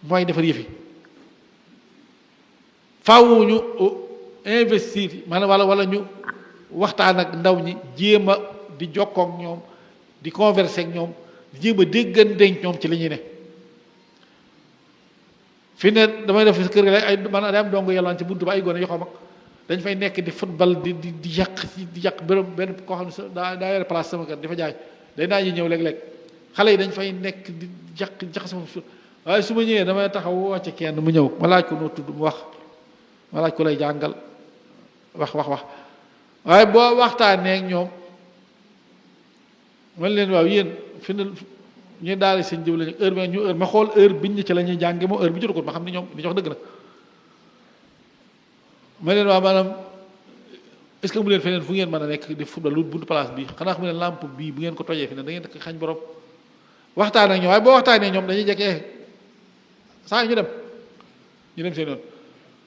[SPEAKER 1] mooy defar yëfi faaw ñu investir maanaam wala ñu waxtaan ak ndaw ñi jéem a di jokkoo ak ñoom di converser ak ñoom di jéem a dégganteeg ñoom ci li ñuy ne fi ne damay def kër ga ay man day am dongo yàllaan ci buntu ba ay gone yoo xam ak dañ fay nekk di football di yàq benn koo xam ne sa daa yore place sama kër di fa jaay day naa ñi ñëw léeg-léeg xale yi dañ fay nekk di jaxase waaye su ma ñëwee damay taxaw wàcce kenn mu ñëw ma laaj ko noo tudd mu wax ma laaj ko lay jàngal wax waaye boo waxtaanee ak ñoom man leen waaw yéen fi ne ñu daal seen jëw lañu heure bi ma xool heure biñ ñu ci la ñuy jànge moo heure bi jotu ko ma xam ni ñoom li ñu wax dëgg la ma leen waaw maanaam est-ce que mu leen feneen fu ngeen mën a nekk di football lu buntu place bi xanaa xam ne lampe bii bu ngeen ko tojee fi ne da ngeen xañ borom waxtaan ak ñoom waaye boo waxtaanee ñoom dañuy jekkee saa ñu dem seen yoon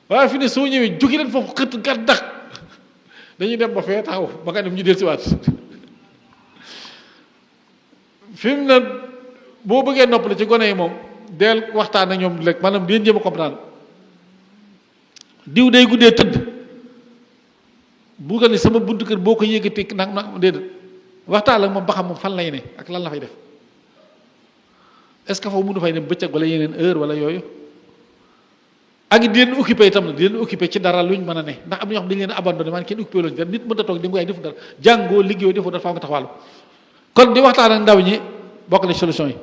[SPEAKER 1] waaye fi ne soo ñëwee jóge leen foofu xët gàddax dañuy dem ba fee taxaw ba nga dem ñu del si waat fi mu ne boo bëggee noppale ci gone yi moom del waxtaan ak ñoom rek maanaam di leen jéem a comprendre diw day guddee tëdd bu ko ne sama buntu kër boo ko yëgatee nag déedéet waxtaan ak moom ba xam moom fan lay ne ak lan la fay def est-ce que foofu mënu fay dem bëccëg wala yeneen heure wala yooyu ak di leen occupé itam na di leen occupé ci dara luñ mën a ne ndax am na ñoo xam dañu leen abandonné maanaam kenn occupé loolu dara nit mën ta toog di nga defu dara jàngoo liggéeyoo defoo dara faaw nga taxawàllu kon di waxtaan ak ndaw ñi bokk na solution yi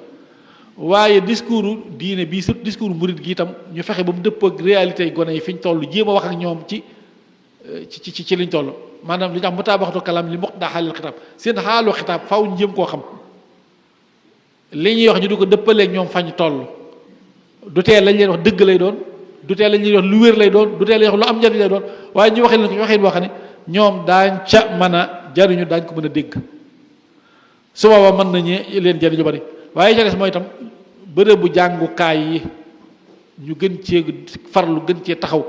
[SPEAKER 1] waaye discours diine bii surtout discours murid gi itam ñu fexe ba mu dëppoo ak réalité yi gone yi fi ñu toll jéem a wax ak ñoom ci liñ toll maanaam li ñu am mutaabaxatu kalaam li muqtada xaalil xitaab seen xaalu xitaab faaw ñu jéem koo xam li ñuy wax ñu du ko dëppaleeg ñoom fañ toll du tee lañ leen wax dëgg lay doon du tee lañ leen wax lu wér lay doon du tee lañ wax lu am njariñ lay doon waaye ñu waxee leen ko ñu waxee boo xam ne ñoom daañ ca mën a jariñu daañ ko mën a dégg su boobaa mën nañu leen jariñu bari waaye ca des mooy itam bërëbu jàngukaay yi ñu gën cee farlu gën cee taxaw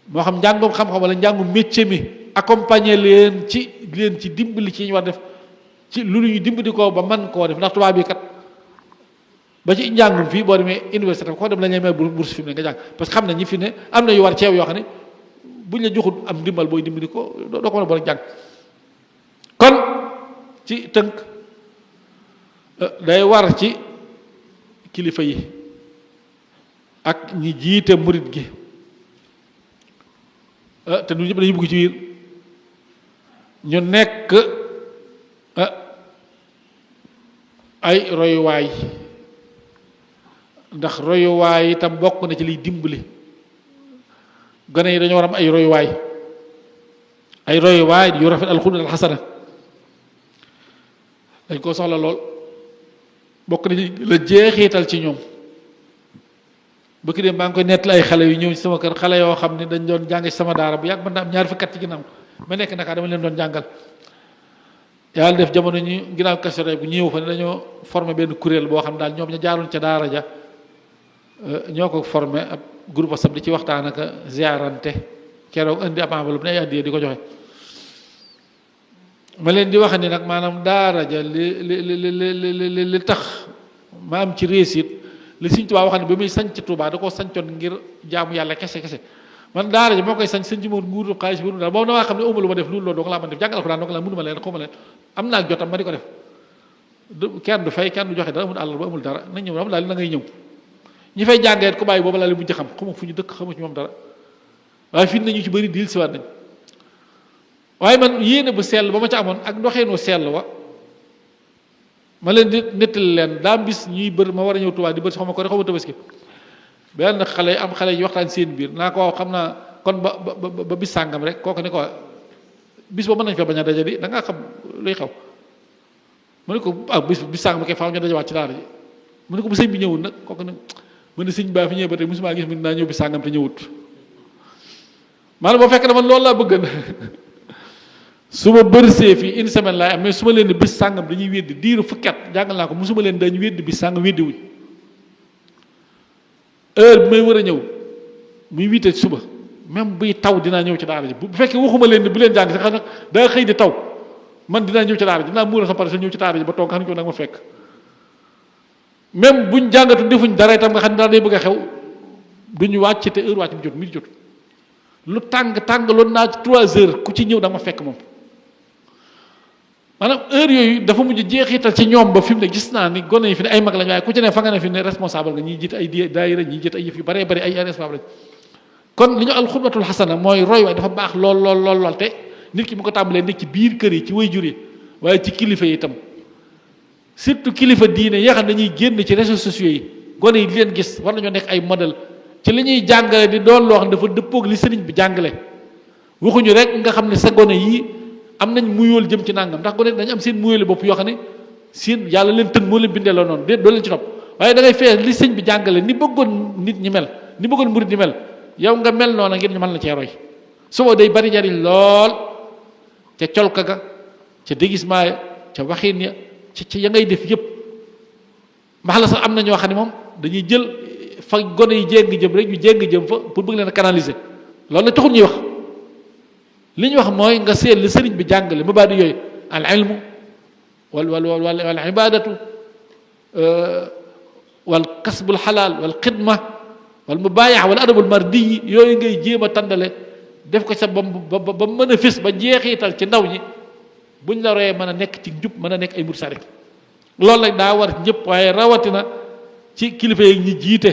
[SPEAKER 1] moo xam njàngum xam-xam wala njàngum métier mi accompagner leen ci dimbali ci ñu war def ci lu ñu dimbali ko ba man koo def ndax tubaab bi kat ba ci njàngum fii boo demee université ko dem la ñuy may bourse fi mu ne nga jàng parce que xam na ñi fi ne am na yu war ceew yoo xam ne buñ la joxul am ndimbal booy dimbali ko doo ko mën a boole jàng kon ci tënk day war ci kilifa yi ak ñi jiite murit gi te ñun ñëpp dañuy bugg ci biir ñu nekk ay royuwaay, ndax royuwaay itam bokk na ci liy dimbali gone yi. dañoo war am ay royuwaay yu rafet alxulul alxasana dañ ko soxla lool. bokk na ci la jeexital ci ñoom. bëgg dem maa ngi koy nettali ay xale yu ñëw ci sama kër, xale yoo xam ne dañ doon jàng ci sama daara bu yàgg, man naa am ñaar fukki at ci ginnaaw ma nekk Dakar dama leen doon jàngal. yàlla def jamono ñu ginnaaw Kazu Rajab bu ñëw fa ne dañoo formé benn kuréel boo xam daal ñoom ña jaaroon ca daara ja ñoo ko formé ab groupe WhatsApp di ci waxtaan ak ziarante. keroog indi ab enveloppe ne ay addiya di ko joxe. ma leen di wax ni nag maanaam daara ja li tax ma am ci réussite li Sëñ Tuubaa wax ne ba muy sanc Tuubaa da koo sancoon ngir jaamu yàlla kese man daara ja moo koy sanc sëñ ci moom nguuru xaalis bi daal boobu damaa xam ne amul lu ma def loolu doo ko laa mën def jàng alxuraan doo ko laa mënuma leen xawma leen am naa jotam ma di ko def kenn du fay kenn du joxe dara amul àll ba amul dara nañ ñëw am daal na ngay ñëw ñi fay jàngee ko bàyyi boobu laa li mujj xam xamu fu ñu dëkk xamu ci moom dara waaye fi nañu ci bëri diil siwaat nañ. waaye man yéene bu sell ba ma ca amoon ak ndoxeenu sell wa ma leen di nettali leen daa bis ñuy bër ma war a ñëw Tuubaa di bër si xaw ma ko rek xaw ma tabaski benn xale am xale yi waxtaan seen biir naa ko waaw xam naa kon ba bis sàngam rek kooku ne ko bis boobu mën nañ fa bañ a daje di da ngaa xam luy xew mu ne ko bis sàngam kay faaw ñu dajewaat ci daara ji mu ne ko bu sëñ bi ñëwul nag kooku ne mu ne sëñ baa fi ñëwee ba tey musuma gis mu ne naa ñëw bis sàngam te ñëwut maanaam boo fekk na man loolu laa bëgg na su ma bërsee fii une semaine laay am mais su ma leen di bis sàngam dañuy weddi diiru fukki at jàngal naa ko musuma leen dañu weddi bis sàngam weddi wuñ heure bi may war a ñëw muy 8 heures suba même buy taw dinaa ñëw ci daara ji bu fekkee waxuma leen ni bu leen jàng sax nag daa xëy di taw man dinaa ñëw ci daara ji dinaa muur sa pare sa ñëw ci daara ji ba toog nga xam ne ko nag ma fekk même buñ jàngatu defuñ dara itam nga xam ne daal day bëgg a xew duñu wàcc te heure wàcc bi jot mi jot lu tàng loolu naa 3 heures ku ci ñëw da nga ma fekk moom maanaam heure yooyu dafa mujj jeexital ci ñoom ba fi mu ne gis naa ni gone yi fi ne ay mag lañ waaye ku ci ne fa nga ne fi ne responsable nga ñiy jiite ay daayira ñiy jiite ay yëf yu baree bari ay responsable lañ kon li ñu alxutbatul xasana mooy roy waaye dafa baax lool te nit ki mu ko tàmbalee nekk ci biir kër yi ci waajur yi waaye ci kilifa yi itam surtout kilifa diine yi nga xam dañuy génn ci réseaux sociaux yi gone yi di leen gis war nañoo nekk ay modèle ci li ñuy jàngale di doon loo xam dafa dëppoog li sëriñ bi jàngale waxuñu rek nga xam ne sa gone yi am nañ muyool jëm ci nangam ndax gone dañu am seen muyooli bopp yoo xam ne seen yàlla leen tën moo leen bindee la noonu déet doo leen ci topp waaye da ngay fee li sëñ bi jàngale ni bëggoon nit ñi mel ni bëggoon murit ñi mel yow nga mel noona ngir ñu mën la cee roy suba day bari njariñ lool ca colka ga ca déguisement ya ca waxin ya ca ya ngay def yëpp max la sax am na ñoo xam ne moom dañuy jël fa gone yi jéng jëm rek ñu jéng jëm fa pour bëgg leen a canaliser loolu la taxul ñuy wax li ñu wax mooy nga seet li sëriñ bi jàngale mabaadi yooyu al ilmu wal ibadatu wal kasbul xalaal wal xidma wal mubaayaa wal adabul mardi yooyu ngay jéem a tàndale def ko sa ba mën a fés ba jeexital ci ndaw ñi buñ la royee mën a nekk ci njub mën a nekk ay murid saadiq loolu nag daa war ñëpp waaye rawatina ci kilifa yi ñi jiite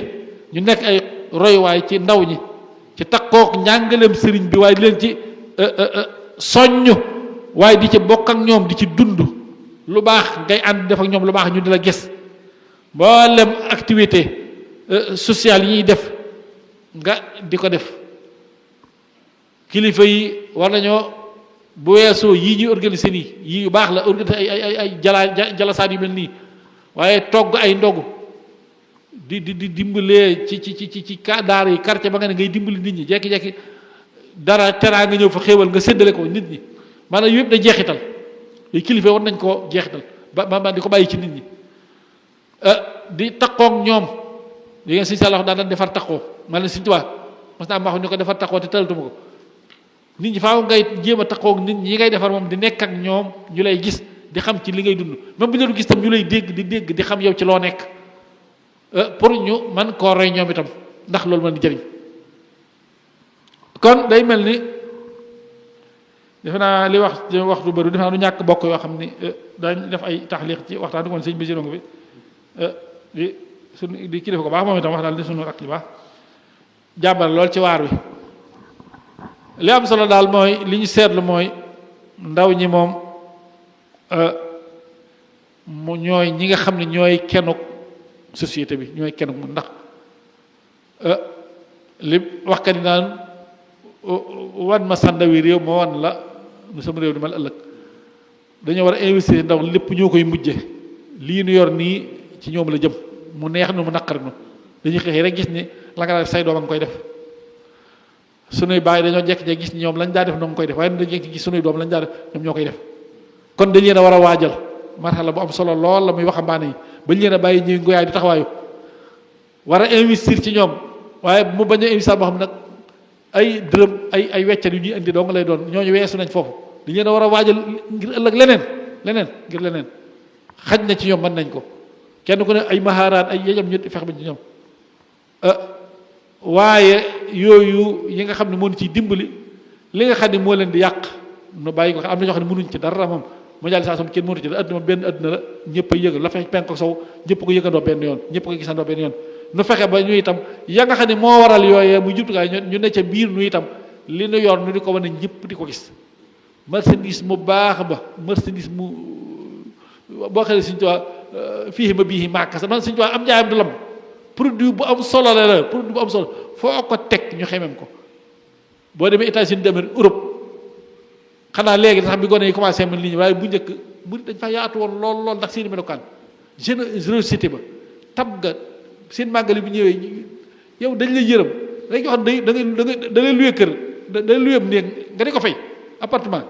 [SPEAKER 1] ñu nekk ay royuwaay ci ndaw ñi ci takkook njàngaleem sëriñ bi waaye di leen ci soññ waaye di ci bokk ak ñoom di ci dund lu baax ngay ànd def ak ñoom lu baax ñu di la gis mboolem activité sociale yi ñuy def nga di ko def kilifa yi war nañoo bu weesoo yii ñuy organiser nii yii yu baax la organiser ay jalasaat yu mel nii waaye togg ay ndogu di dimbalee ci daara yi quartier ba nga ne ngay dimbali nit ñi jekki-jekki dara teraa nga ñëw fa xéewal nga séddale ko nit ñi maanaam yëpp da jeexital yi kilifa war nañ koo jeexital ba di ko bàyyi ci nit ñi di takkook ñoom li ngeen siñ sàlla daan defar takkoo ma leen Sëñ Tuubaa mas naa ma wax ñu ko defar takkoo te talatuma ko nit ñi faaw ngay jéem a takkook nit ñi ngay defar moom di nekk ak ñoom ñu lay gis di xam ci li ngay dund même bu ñu gis tam ñu lay dégg di xam yow ci loo nekk pour ñu man koo roy ñoom itam ndax loolu mën di jëriñ kon day mel ni defe naa li wax du bëri defe naa du ñàkk bokk yoo xam ni dañ def ay taxliq ci waxtaan di kon sëñ bi sirongo bi di kilifa ko baax moom itam wax daal di sunu rakk ji baax jàmbal lool ci waar wi li am solo daal mooy li ñu seetlu mooy ndaw ñi moom mu ñooy ñi nga xam ne ñooy kenuk société bi ñooy kenuk mu ndax li waxkat yi naan wan ma sàndawi réew ma wan la nu sama réew di mel ëllëg dañoo war a investir ndaw lépp ñoo koy mujje lii nu yor nii ci ñoom la jëm mu neex nu mu naqari nu dañuy xëy rek gis ni la nga def say doom a nga koy def sunuy bàyyi dañoo jekk-jekk gis ni ñoom lañ daa def noo nga koy def waaye dañu jekk gis sunuy doom lañ daa def ñoom ñoo koy def kon dañ leen a war a waajal marxala bu am solo lool la muy waxambaane yi bañ leen a bàyyi ñuy ngoyaay di taxawaayu war a investir ci ñoom waaye mu bañ a investir boo xam nag ay dërëm ay weccat yu ñuy indi doo nga lay doon ñooñu weesu nañ foofu dañ leen a war a waajal ngir ëllëg leneen xaj na ci ñoom mën nañ ko kenn ku ne ay mahaaraat ay yejam ñu fex ba ci ñoom waaye yooyu yi nga xam ne moo ciy dimbali li nga xam ne moo leen di yàq nu bàyyi ko am na ñoo xam ne mënuñ ci dara moom mondialisation kenn mënu ci dara adduna benn adduna la ñëpp a yëgal la fay penk ko sow ñëpp ko yëgandoo benn yoon ñëpp ko gisandoo benn yoon nu fexe ba ñu itam ya nga xam ne moo waral yooyee muy jumtukaay ñu ne ca biir nu itam li nu yor nu di ko wane ñëpp di ko gis marchandise mu baax ba marchandise mu boo xoolee suñu tubaab fii ma bii màkk sax man suñu tubaab am njaayam du lam produit bu am solo la produit bu am solo foo ko teg ñu xemem ko boo demee États-Unis demee Europe xanaa léegi sax bi gone yi commencé mel li ñu waaye bu njëkk bu dañ fa yaatu woon lool ndax seeni melokaan générosité ba tab ga seen màggali bu ñëwee yow dañ lay yërëm dañ ko xam da ngay luye kër da ngay luye néeg nga di ko fay appartement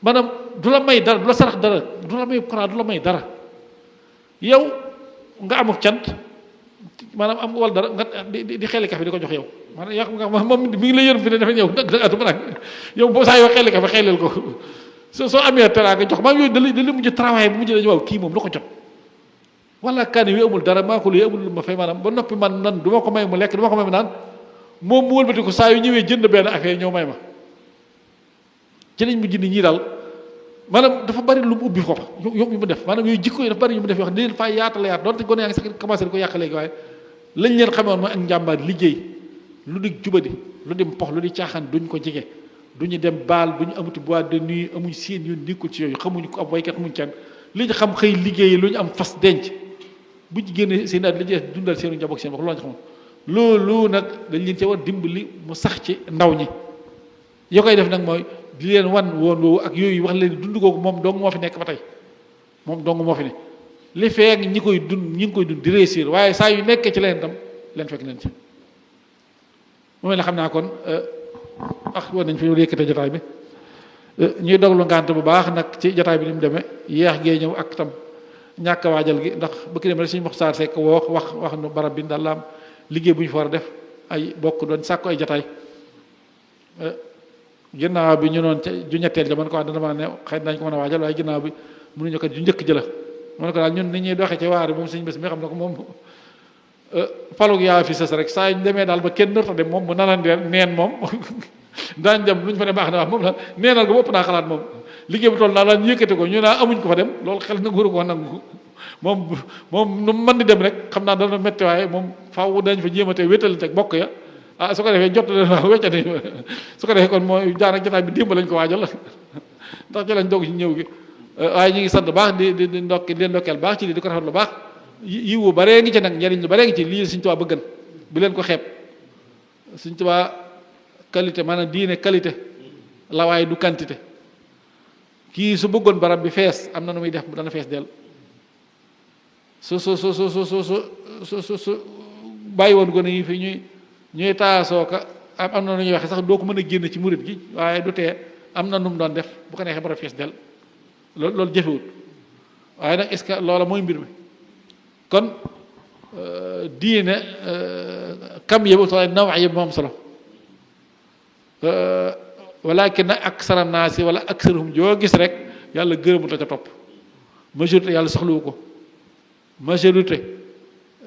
[SPEAKER 1] maanaam du la may dara du la sarax dara du la may courant du la may dara yow nga amuk cant maanaam am wala dara nga di xelli kafe di ko jox yow maanaam yaa nga moom mi ngi lay yërëm fi ne dafa ñëw atuma nag yow boo saa yoo xelli kafe xelleel ko soo amee teraanga jox maam yooyu da la mujj travail bu mujj dañu waaw kii moom lu ko jot wala kaani wi amul dara maa ko luy amul lu ma fay maanaam ba noppi man nan du ma ko may mu lekk du ma ko may mu naan moom mu wëlbati ko saa yu ñëwee jënd benn affaire ñëw may ma ci lañ mujj ni ñii daal maanaam dafa bari lu mu ubbi ko fa yu mu def maanaam yooyu jikko yi dafa bari yu mu def yoo xam ne leen fay yaatala yaat doonte gone yaa ngi sax commencé di ko yàq léegi waaye lañ leen xamoon mooy ak njàmbaar liggéey lu di jubadi lu di mpox lu di caaxaan duñ ko jege duñu dem baal duñu amuti boîte de nuit amuñ seen yoon nekkul ci yooyu xamuñu ko ab waykat xamuñ kenn li ñu xam xëy liggéey lu ñu am fas denc bu ci génne seen at li ci dundal seenu njaboot seen bopp loolu xam loolu nag dañ leen ci war dimbali mu sax ci ndaw ñi yoo koy def nag mooy di leen wan woon woowu ak yooyu wax leen dund googu moom dong moo fi nekk ba tey moom dong moo fi ne li feek ñi ngi koy dund di réussir waaye saa yu nekkee ci leen tam leen fekk leen ci mu mel ne xam naa kon war nañ fi yëkkate jotaay bi ñuy doglu ngànt bu baax nag ci jotaay bi ni mu demee yeex gee ñëw ak tam ñàkk a waajal gi ndax bëkk dem rek suñu Moxtaar Sekk wax nu barab bi daal la am liggéey bu ñu fa war a def ay bokk doon sàkku ay jotaay ginnaaw bi ñu noon ca ju ñetteel ja man ko wax dana mën a ne xëy nañ ko mën a waajal waaye ginnaaw bi mënuñu ko ju njëkk jëla man ko daal ñun ni ñuy doxee ci waar moom suñu bés mi xam ne ko moom falug yaa fi sës rek saa ñu demee daal ba kenn nërta dem moom mu nanandeen neen moom daañ dem lu ñu fa ne baax na wax moom la neenal ko ëpp naa xalaat moom liggéey bu toll naa daan yëkkati ko ñu naa amuñ ko fa dem loolu xel na góor ko nangu moom nu mën di dem rek xam naa dana métti waaye moom faaw dañ fa jéematee wétali teg bokk ya su ko defee jot leen waaw weccati su ko defee kon mooy jaanak jotaay bi démb lañ ko waajal ndax ci lañ doog ci ñëw gi waaye ñu ngi sant baax di ndokki di leen ndokkeel baax ci lii di ko rafet lu baax yiwu baree ngi ci nag njariñ lu baree ngi ci lii Sëñ Tuubaa bëggan bu leen ko xeeb Sëñ Tuubaa qualité maanaam diine qualité la waaye du quantité kii su bëggoon barab bi fees am na nu muy def dana fees del su bàyyi woon gone yi fi ñuy taasoo ka am na nu ñuy waxe sax doo ko mën a génn ci murit gi waaye du tee am na nu mu doon def bu ko neexee bara fees del loolu jëfewut waaye nag est-ce que loola mooy mbir mi kon diine kam yëbu solo naw yëpp moo am solo walakin aksara naasi wala aksaruhum joo gis rek yàlla gërëmut la ca topp majorité yàlla soxlawu ko majorité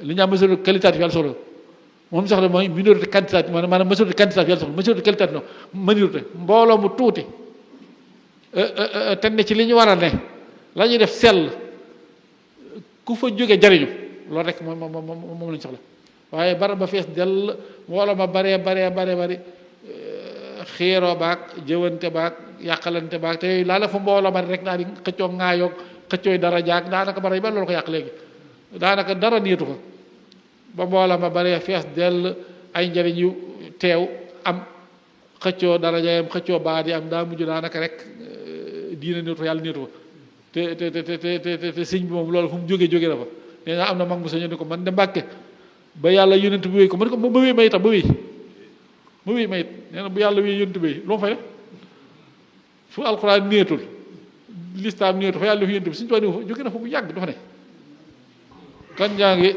[SPEAKER 1] li ñu am majorité qualitative yàlla soxla moom soxla mooy minorité quantitative maanaam majorité quantitative yàlla soxla majorité qualitative non minorité mbooloo mu tuuti te ne ci li ñu war a ne la ñuy def sell ku fa jóge jariñu loolu rek moom lañ soxla waaye barab ba fees dell wala ma baree bari xiiroo baag jëwante baag yàqalante baag te yooyu laa la fa mbooloo bari rek naa di xëccoo ŋaayoog xëccooy dara jaag daanaka bara yi ba loolu ko yàq léegi daanaka dara niitu fa ba mbooloo ma baree fees dell ay njariñ yu teew am xëccoo daraja yam xëccoo baat yi am daa mujj daanaka rek diine niitu fa yàlla niitu fa te sëñ bi moom loolu fu mu jóge na fa nee naa am na mag mu sañu ni ko man de Mbàkke ba yàlla yónent bi wéy ko man ko ba wéy ma itam ba wéy ma it nee na bu yàlla wéy yónent bi lu ma fay def fu alxuraan néetul lislaam néetul fa yàlla fi yónent bi suñu toog fa jóge na fa bu yàgg dafa ne kon ñaa ngi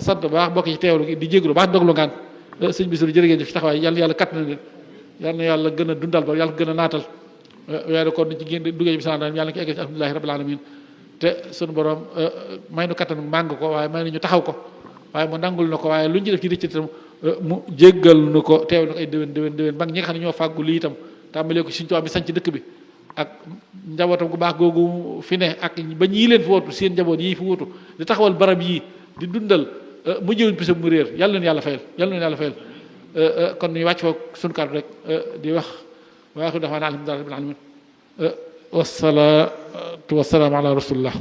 [SPEAKER 1] sant baax bokk ci teewlu gi di jéglu baax doglu ngaan sëñ bi suru jërë ngeen jëf ci taxawaay yàlla kat na leen yàlla na yàlla gën a dundal ba yàlla gën a naatal weeru koor ni ci génn duggee ci bismillah yàlla na ko egg ci alhamdulillahi rabbil alamin te suñu borom may nu kattan màng ko waaye may nañu taxaw ko waaye mu nangul na ko waaye lu ñu ci def ci rëcc itam mu jéggal nu ko teew na ko ay déwén mag ñi nga xam ne ñoo fàggu lii itam tàmbalee ko suñu tubaab bi sanc dëkk bi ak njabootam gu baax googu fi ne ak ba ñii leen fi wootu seen njaboot yii fi wutu di taxawal barab yii di dundal mu jëwuñ pisam mu réer yàlla leen yàlla fayal kon ñu wàcc foofu suñu kàddu rek di wax waaxiru da'waanaa alhamdulillahi rabbil aalamiin wassalaatu wassalaamu ala rasulillah